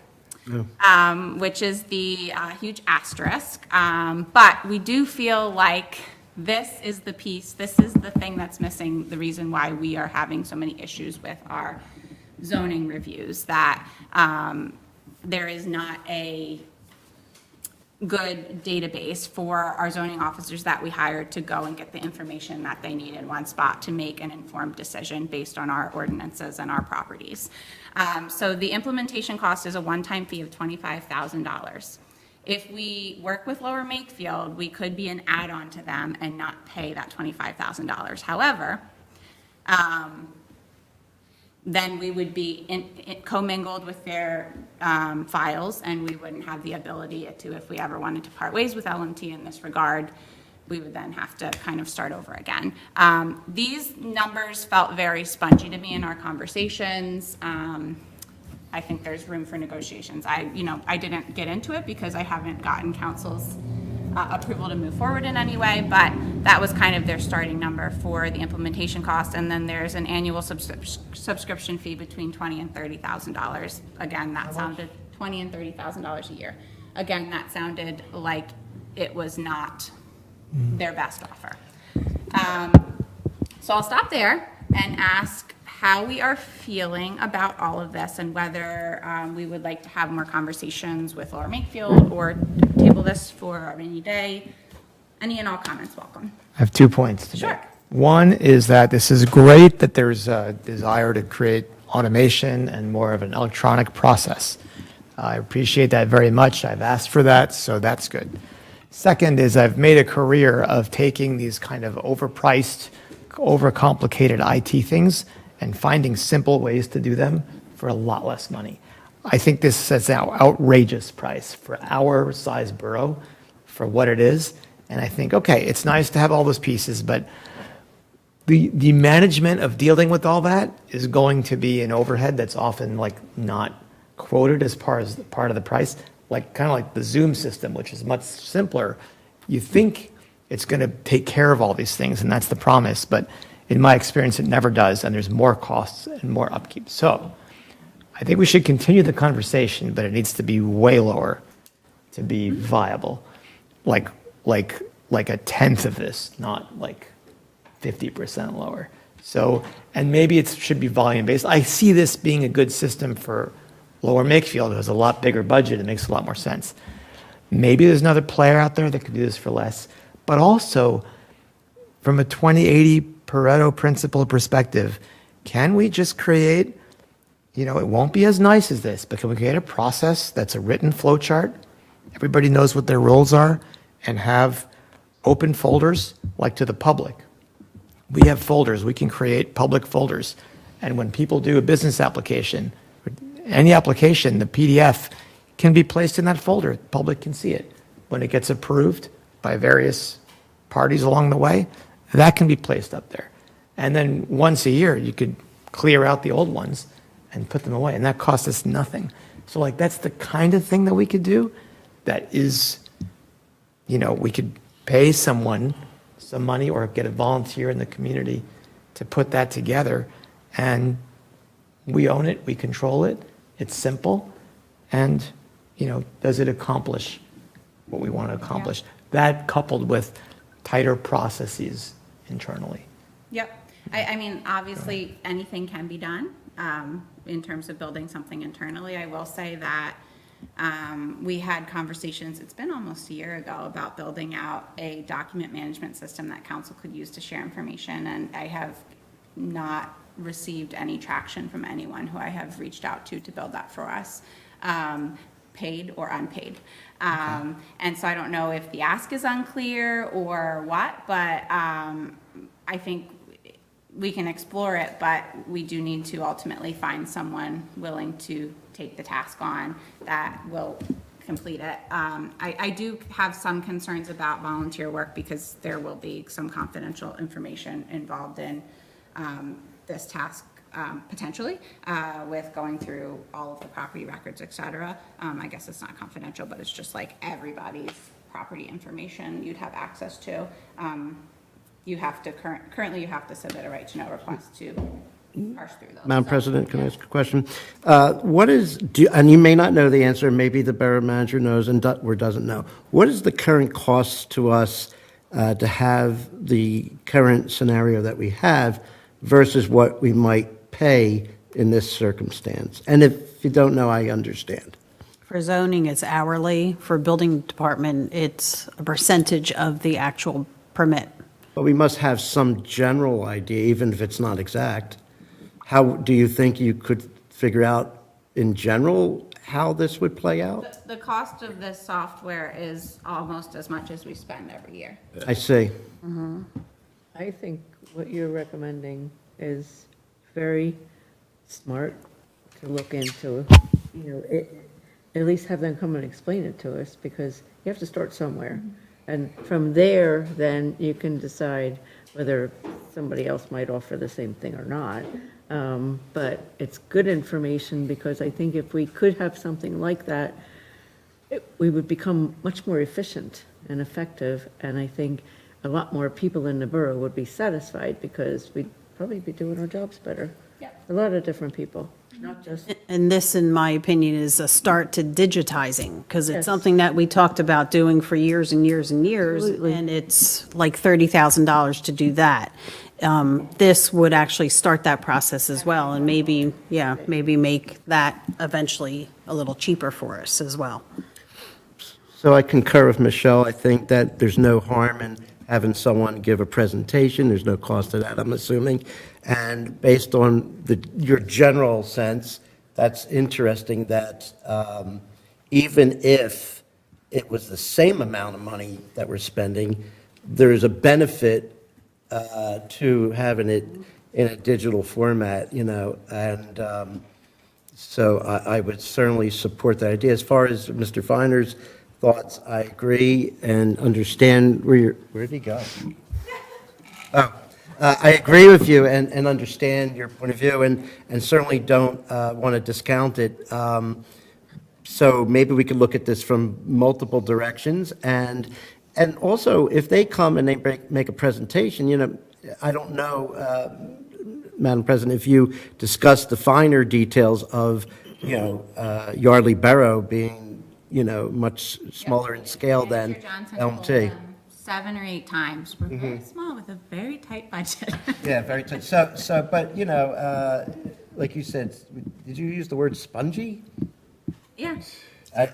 which is the huge asterisk. But we do feel like this is the piece, this is the thing that's missing, the reason why we are having so many issues with our zoning reviews, that there is not a good database for our zoning officers that we hire to go and get the information that they need in one spot to make an informed decision based on our ordinances and our properties. So the implementation cost is a one-time fee of $25,000. If we work with Lower Makefield, we could be an add-on to them and not pay that $25,000. However, then we would be commingled with their files, and we wouldn't have the ability to, if we ever wanted to part ways with LMT in this regard, we would then have to kind of start over again. These numbers felt very spongy to me in our conversations. I think there's room for negotiations. I didn't get into it because I haven't gotten council's approval to move forward in any way, but that was kind of their starting number for the implementation cost. And then there's an annual subscription fee between $20,000 and $30,000. Again, that sounded $20,000 and $30,000 a year. Again, that sounded like it was not their best offer. So I'll stop there and ask how we are feeling about all of this and whether we would like to have more conversations with Lower Makefield or table this for a rainy day. Any and all comments welcome. I have 2 points to Sure. make. One is that this is great that there's a desire to create automation and more of an electronic process. I appreciate that very much. I've asked for that, so that's good. Second is I've made a career of taking these kind of overpriced, overcomplicated IT things and finding simple ways to do them for a lot less money. I think this sets an outrageous price for our size borough for what it is. And I think, okay, it's nice to have all those pieces, but the management of dealing with all that is going to be an overhead that's often like not quoted as part of the price, like kind of like the Zoom system, which is much simpler. You think it's going to take care of all these things, and that's the promise, but in my experience, it never does, and there's more costs and more upkeep. So I think we should continue the conversation, but it needs to be way lower to be viable. Like a tenth of this, not like 50% lower. So, and maybe it should be volume-based. I see this being a good system for Lower Makefield has a lot bigger budget. It makes a lot more sense. Maybe there's another player out there that could do this for less. But also, from a 20/80 Pareto principle perspective, can we just create, it won't be as nice as this, but can we create a process that's a written flow chart? Everybody knows what their roles are, and have open folders like to the public. We have folders. We can create public folders. And when people do a business application, any application, the PDF can be placed in that folder. The public can see it. When it gets approved by various parties along the way, that can be placed up there. And then once a year, you could clear out the old ones and put them away. And that costs us nothing. So that's the kind of thing that we could do that is, we could pay someone some money or get a volunteer in the community to put that together. And we own it, we control it, it's simple. And, does it accomplish what we want to accomplish? That coupled with tighter processes internally. Yep. I mean, obviously, anything can be done in terms of building something internally. I will say that we had conversations, it's been almost a year ago, about building out a document management system that council could use to share information, and I have not received any traction from anyone who I have reached out to build that for us, paid or unpaid. And so I don't know if the ask is unclear or what, but I think we can explore it, but we do need to ultimately find someone willing to take the task on that will complete it. I do have some concerns about volunteer work because there will be some confidential information involved in this task, potentially, with going through all of the property records, et cetera. I guess it's not confidential, but it's just like everybody's property information you'd have access to. You have to, currently you have to submit a right to know request to parse through those. Madam President, can I ask a question? And you may not know the answer, maybe the borough manager knows or doesn't know. What is the current cost to us to have the current scenario that we have versus what we might pay in this circumstance? And if you don't know, I understand. For zoning, it's hourly. For building department, it's a percentage of the actual permit. But we must have some general idea, even if it's not exact. How do you think you could figure out in general how this would play out? The cost of this software is almost as much as we spend every year. I see. I think what you're recommending is very smart to look into, at least have them come and explain it to us, because you have to start somewhere. And from there, then you can decide whether somebody else might offer the same thing or not. But it's good information, because I think if we could have something like that, we would become much more efficient and effective. And I think a lot more people in the borough would be satisfied, because we'd probably be doing our jobs better. Yep. A lot of different people, not just. And this, in my opinion, is a start to digitizing, because it's Yes. something that we talked about doing for years and years and years, Absolutely. and it's like $30,000 to do that. This would actually start that process as well, and maybe make that eventually a little cheaper for us as well. So I concur with Michelle. I think that there's no harm in having someone give a presentation. There's no cost to that, I'm assuming. And based on your general sense, that's interesting that even if it was the same amount of money that we're spending, there's a benefit to having it in a digital format, and so I would certainly support that idea. As far as Mr. Finer's thoughts, I agree and understand where'd he go? Oh, I agree with you and understand your point of view, and certainly don't want to discount it. So maybe we could look at this from multiple directions, and also if they come and they make a presentation, I don't know, Madam President, if you discuss the finer details of, Yardley Borough being, much smaller in scale than Mr. Johnson Elm told T. them 7 or 8 times. We're very small with a very tight budget. Yeah, very tight. But like you said, did you use the word spongy? Yeah.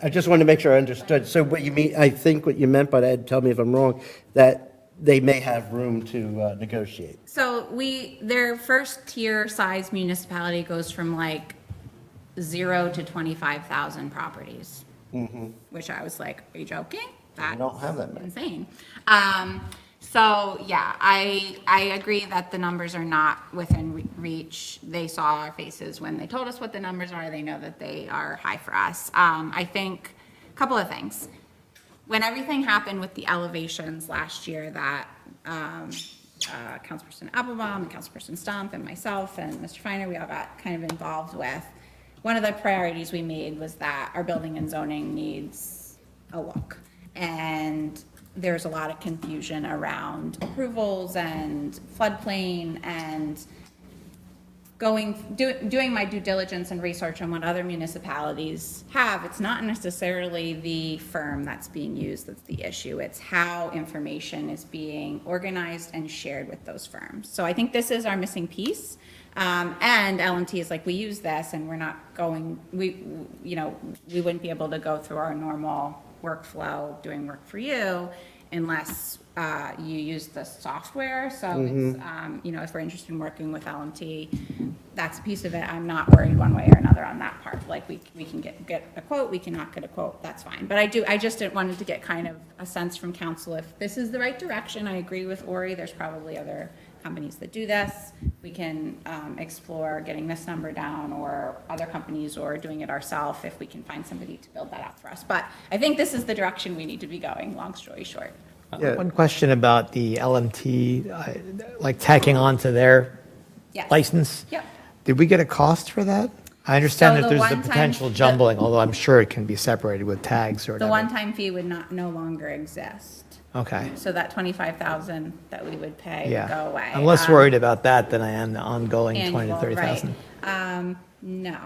I just wanted to make sure I understood. So what you mean, I think what you meant by that, tell me if I'm wrong, that they may have room to negotiate. So their first tier size municipality goes from like 0 to 25,000 properties, which I was like, are you joking? That's don't have that many. insane. So yeah, I agree that the numbers are not within reach. They saw our faces when they told us what the numbers are. They know that they are high for us. I think a couple of things. When everything happened with the elevations last year that Councilperson Applebaum and Councilperson Stump and myself and Mr. Feiner, we all got kind of involved with, one of the priorities we made was that our building and zoning needs a look. And there's a lot of confusion around approvals and floodplain, and doing my due diligence and research on what other municipalities have. It's not necessarily the firm that's being used that's the issue. It's how information is being organized and shared with those firms. So I think this is our missing piece. And LMT is like, we use this and we're not going, we wouldn't be able to go through our normal workflow doing work for you unless you use the software. So it's, if we're interested in working with LMT, that's a piece of it. I'm not worried one way or another on that part. Like we can get a quote, we cannot get a quote, that's fine. But I just wanted to get kind of a sense from council if this is the right direction. I agree with Ori, there's probably other companies that do this. We can explore getting this number down, or other companies, or doing it ourselves if we can find somebody to build that out for us. But I think this is the direction we need to be going, long story short. One question about the LMT, like tacking on to their Yes. license. Yep. Did we get a cost for that? I understand So that the there's the one-time- potential jumbling, although I'm sure it can be separated with tags or The whatever. one-time fee would no longer exist. Okay. So that 25,000 that we would pay would Yeah. go away. I'm less worried about that than I am the ongoing 20 to Annual, 30,000. right. No,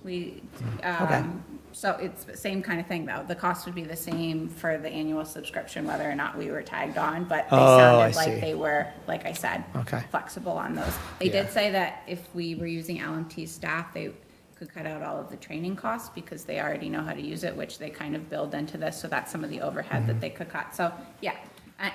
we, Okay. so it's the same kind of thing though. The cost would be the same for the annual subscription, whether or not we were tagged on, but they Oh, sounded I see. like they were, like I said, Okay. flexible on those. They Yeah. did say that if we were using LMT staff, they could cut out all of the training costs because they already know how to use it, which they kind of build into this. So that's some of the overhead that they could cut. So yeah.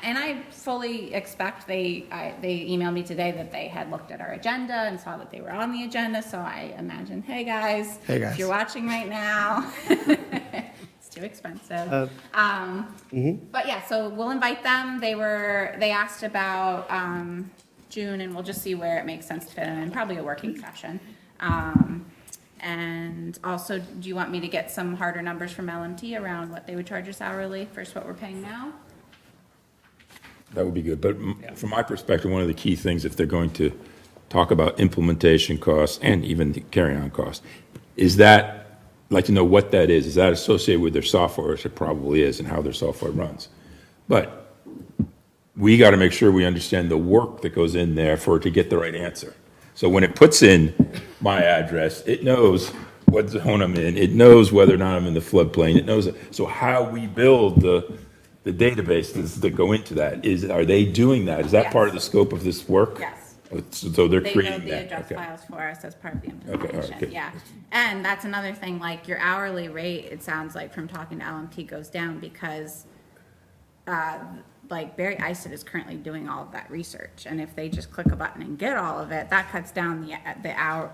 And I fully expect they emailed me today that they had looked at our agenda and saw that they were on the agenda. So I imagine, hey guys, if you're watching right now, it's too expensive. But yeah, so we'll invite them. They asked about June, and we'll just see where it makes sense to fit them in, probably a working session. And also, do you want me to get some harder numbers from LMT around what they would charge us hourly versus what we're paying now? That would be good. But from my perspective, one of the key things, if they're going to talk about implementation costs and even the carry-on costs, is that, I'd like to know what that is. Is that associated with their software, which it probably is, and how their software runs? But we got to make sure we understand the work that goes in there for it to get the right answer. So when it puts in my address, it knows what zone I'm in. It knows whether or not I'm in the floodplain. It knows. So how we build the databases that go into that, are they doing that? Is that Yes. part of the scope of this work? Yes. So they're They creating build the that? address Okay. files for us as part of the all right, implementation, good. yeah. And that's another thing, like your hourly rate, it sounds like from talking to LMT goes down because, like Barry Isid is currently doing all of that research. And if they just click a button and get all of it, that cuts down the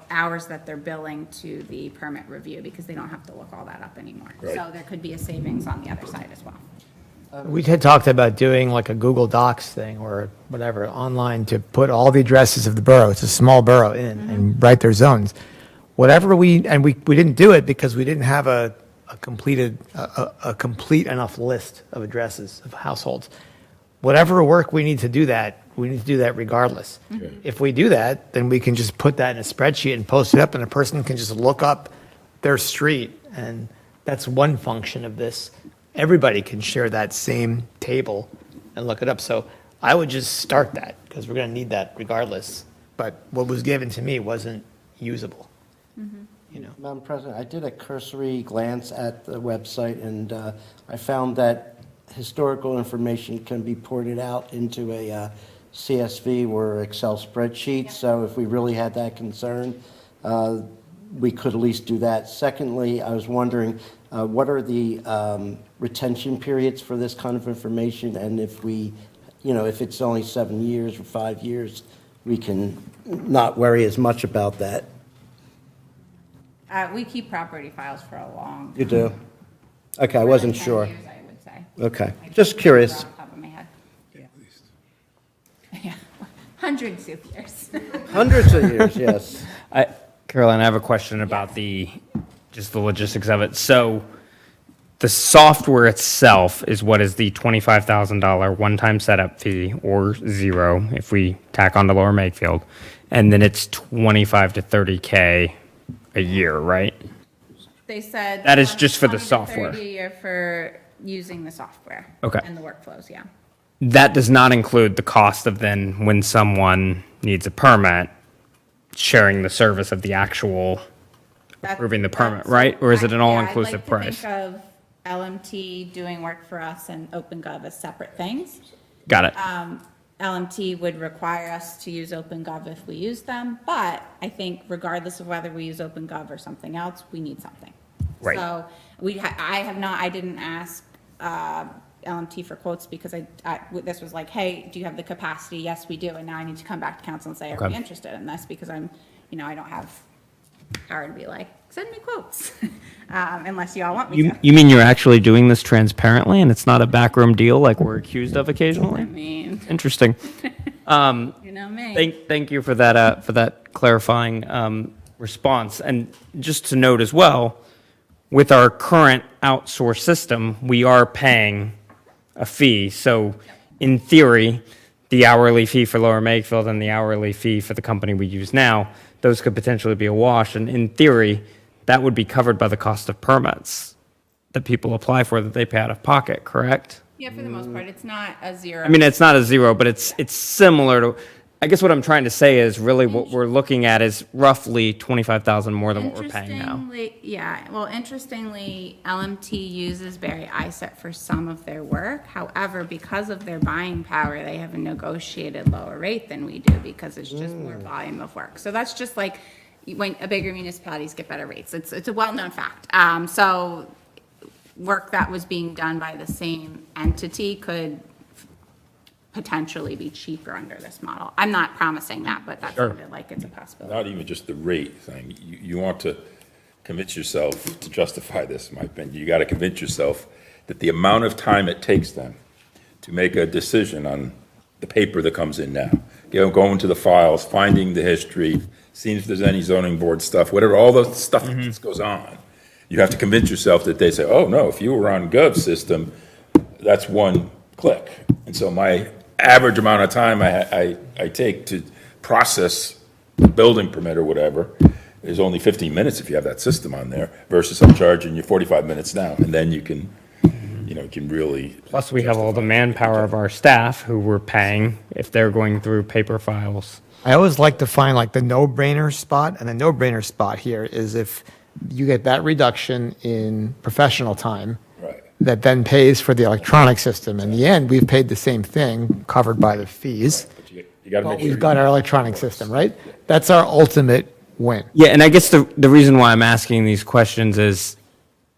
hours that they're billing to the permit review because they don't have to look all that up anymore. Right. So there could be a savings on the other side as well. We had talked about doing like a Google Docs thing or whatever online to put all the addresses of the borough, it's a small borough, in and write their zones. Whatever we didn't do it because we didn't have a complete enough list of addresses of households. Whatever work we need to do that regardless. If we do that, then we can just put that in a spreadsheet and post it up, and a person can just look up their street, and that's one function of this. Everybody can share that same table and look it up. So I would just start that because we're going to need that regardless. But what was given to me wasn't usable. You know. Madam President, I did a cursory glance at the website, and I found that historical information can be ported out into a CSV or Excel spreadsheet. So if we really had that concern, we could at least do that. Secondly, I was wondering, what are the retention periods for this kind of information? And if we, if it's only 7 years or 5 years, we can not worry as much about that. We keep property files for a long. You do? Okay, I wasn't 10 sure. years, I would say. Okay, just curious. Off the top of my head. Yeah, hundreds of years. Hundreds of years, yes. Caroline, I have a question about just the logistics of it. So the software itself is what is the $25,000 one-time setup fee, or zero if we tack on to Lower Makefield, and then it's 25 to 30K a year, right? They said. That is just for the 20 to software. 30 a year for using the software. Okay. And the workflows, yeah. That does not include the cost of then when someone needs a permit, sharing the service of the actual approving the permit, right? Or is it an all-inclusive price? I'd like to think of LMT doing work for us and OpenGov as separate things. Got it. LMT would require us to use OpenGov if we use them, but I think regardless of whether we use OpenGov or something else, we need something. Right. So I didn't ask LMT for quotes because this was like, hey, do you have the capacity? Yes, we do. And now I need to come back to council and say, are we Okay. interested in this? Because I don't have power to be like, send me quotes, unless you all want me to. You mean you're actually doing this transparently and it's not a backroom deal like we're accused of I occasionally? mean, Interesting. you know me. Thank you for that clarifying response. And just to note as well, with our current outsourced system, we are paying a fee. So in theory, the hourly fee for Lower Makefield and the hourly fee for the company we use now, those could potentially be a wash. And in theory, that would be covered by the cost of permits that people apply for that they pay out of pocket, correct? Yeah, for the most part, it's not a zero. I mean, it's not a zero, but it's similar to, I guess what I'm trying to say is really what we're looking at is roughly 25,000 more than what we're paying now. Interestingly, LMT uses Barry ISET for some of their work. However, because of their buying power, they have a negotiated lower rate than we do because it's just more volume of work. So that's just like when bigger municipalities get better rates. It's a well-known fact. So work that was being done by the same entity could potentially be cheaper under this model. I'm not promising that, but that sounded like it's a possibility. Not even just the rate thing. You want to convince yourself to justify this, in my opinion. You got to convince yourself that the amount of time it takes them to make a decision on the paper that comes in now, going to the files, finding the history, seeing if there's any zoning board stuff, whatever, all the stuff that goes on. You have to convince yourself that they say, oh, no, if you were on Gov system, that's one click. And so my average amount of time I take to process the building permit or whatever is only 15 minutes if you have that system on there, versus I'm charging you 45 minutes now, and then you can really. Plus, we have all the manpower of our staff who we're paying if they're going through paper files. I always like to find like the no-brainer spot, and the no-brainer spot here is if you get that reduction in professional time, Right. that then pays for the electronic system. In the end, we've paid the same thing, covered by the fees, But you got to but make sure. we've got our electronic system, right? That's our ultimate win. Yeah, and I guess the reason why I'm asking these questions is,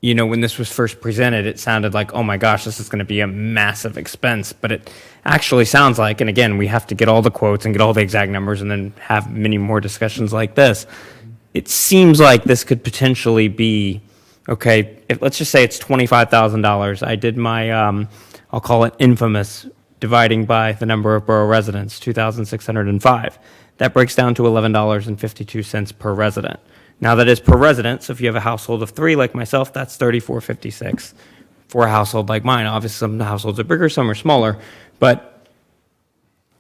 when this was first presented, it sounded like, oh my gosh, this is going to be a massive expense. But it actually sounds like, and again, we have to get all the quotes and get all the exact numbers and then have many more discussions like this. It seems like this could potentially be, okay, let's just say it's $25,000. I did my, I'll call it infamous, dividing by the number of borough residents, 2,605. That breaks down to $11.52 per resident. Now that is per resident, so if you have a household of 3 like myself, that's $34.56. For a household like mine, obviously some households are bigger, some are smaller, but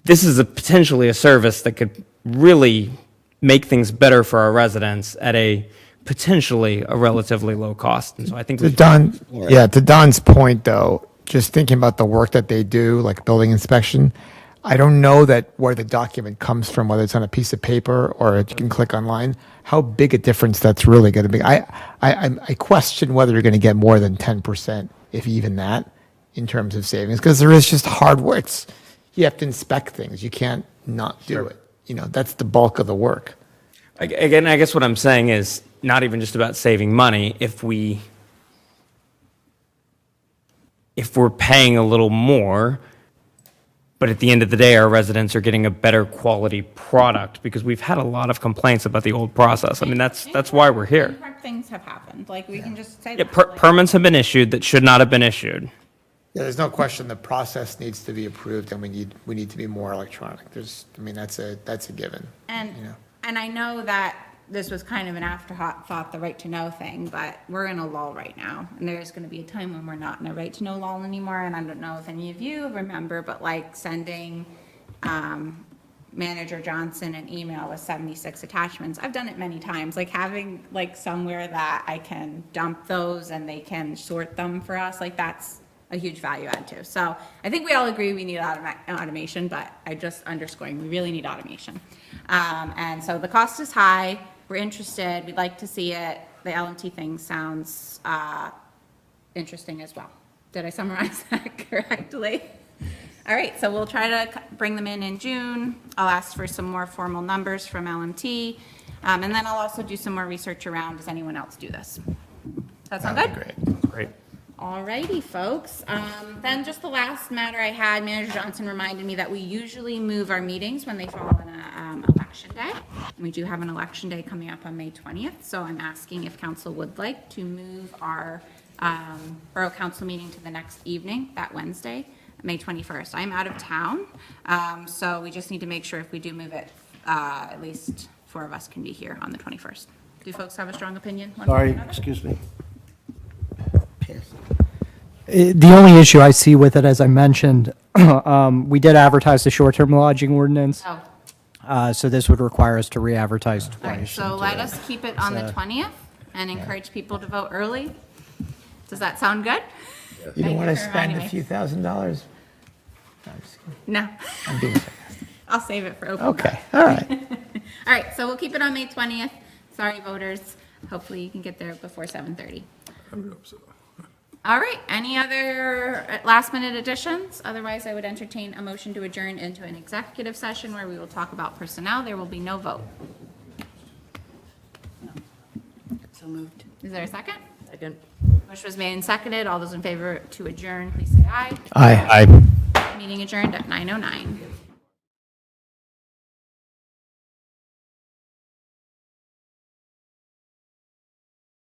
this is potentially a service that could really make things better for our residents at a potentially a relatively low cost. And so I think we should explore it. To Don's point, though, just thinking about the work that they do, like building inspection, I don't know that where the document comes from, whether it's on a piece of paper or you can click online, how big a difference that's really going to be. I question whether you're going to get more than 10%, if even that, in terms of savings, because there is just hard work. You have to inspect things. You can't not do it. That's the bulk of the work. Again, I guess what I'm saying is not even just about saving money. If we if we're paying a little more, but at the end of the day, our residents are getting a better quality product, because we've had a lot of complaints about the old process. I mean, that's why we're here. Incorrect things have happened, like, we can just say Yeah, that. like- permits have been issued that should not have been issued. Yeah, there's no question the process needs to be approved, and we need to be more electronic. That's a given. And, you know. and I know that this was kind of an afterthought, the right to know thing, but we're in a lull right now. And there's gonna be a time when we're not in a right to know lull anymore, and I don't know if any of you remember, but like sending, Manager Johnson an email with 76 attachments. I've done it many times, like having like somewhere that I can dump those and they can sort them for us, like that's a huge value add too. So I think we all agree we need automation, but I just underscoring, we really need automation. And so the cost is high, we're interested, we'd like to see it. The LMT thing sounds interesting as well. Did I summarize that correctly? All right, so we'll try to bring them in June. I'll ask for some more formal numbers from LMT. And then I'll also do some more research around, does anyone else do this? That sound good? Great. Great. Alrighty, folks. Then just the last matter I had, Manager Johnson reminded me that we usually move our meetings when they fall on a election day. We do have an election day coming up on May 20th, so I'm asking if council would like to move our Borough Council meeting to the next evening, that Wednesday, May 21st. I'm out of town, so we just need to make sure if we do move it, at least 4 of us can be here on the 21st. Do folks have a strong opinion? one way or Sorry, another? excuse me. The only issue I see with it, as I mentioned, we did advertise the short-term lodging ordinance, Oh. so this would require us to re-advertise All right, twice. so let us keep it on the 20th and encourage people to vote early. Does that sound good? You don't want to Thank you for spend reminding a me. few $1,000s? No, I'm just kidding. No, I'm being sarcastic. I'll save it for open. Okay, all right. All right, so we'll keep it on May 20th. Sorry, voters. Hopefully you can get there before 7:30. All right, any other last-minute additions? Otherwise, I would entertain a motion to adjourn into an executive session where we will talk about personnel. There will be no vote. So moved. Is there a second? Second. Motion was made and seconded. All those in favor to adjourn, please say aye. Aye. Meeting adjourned at 9:09.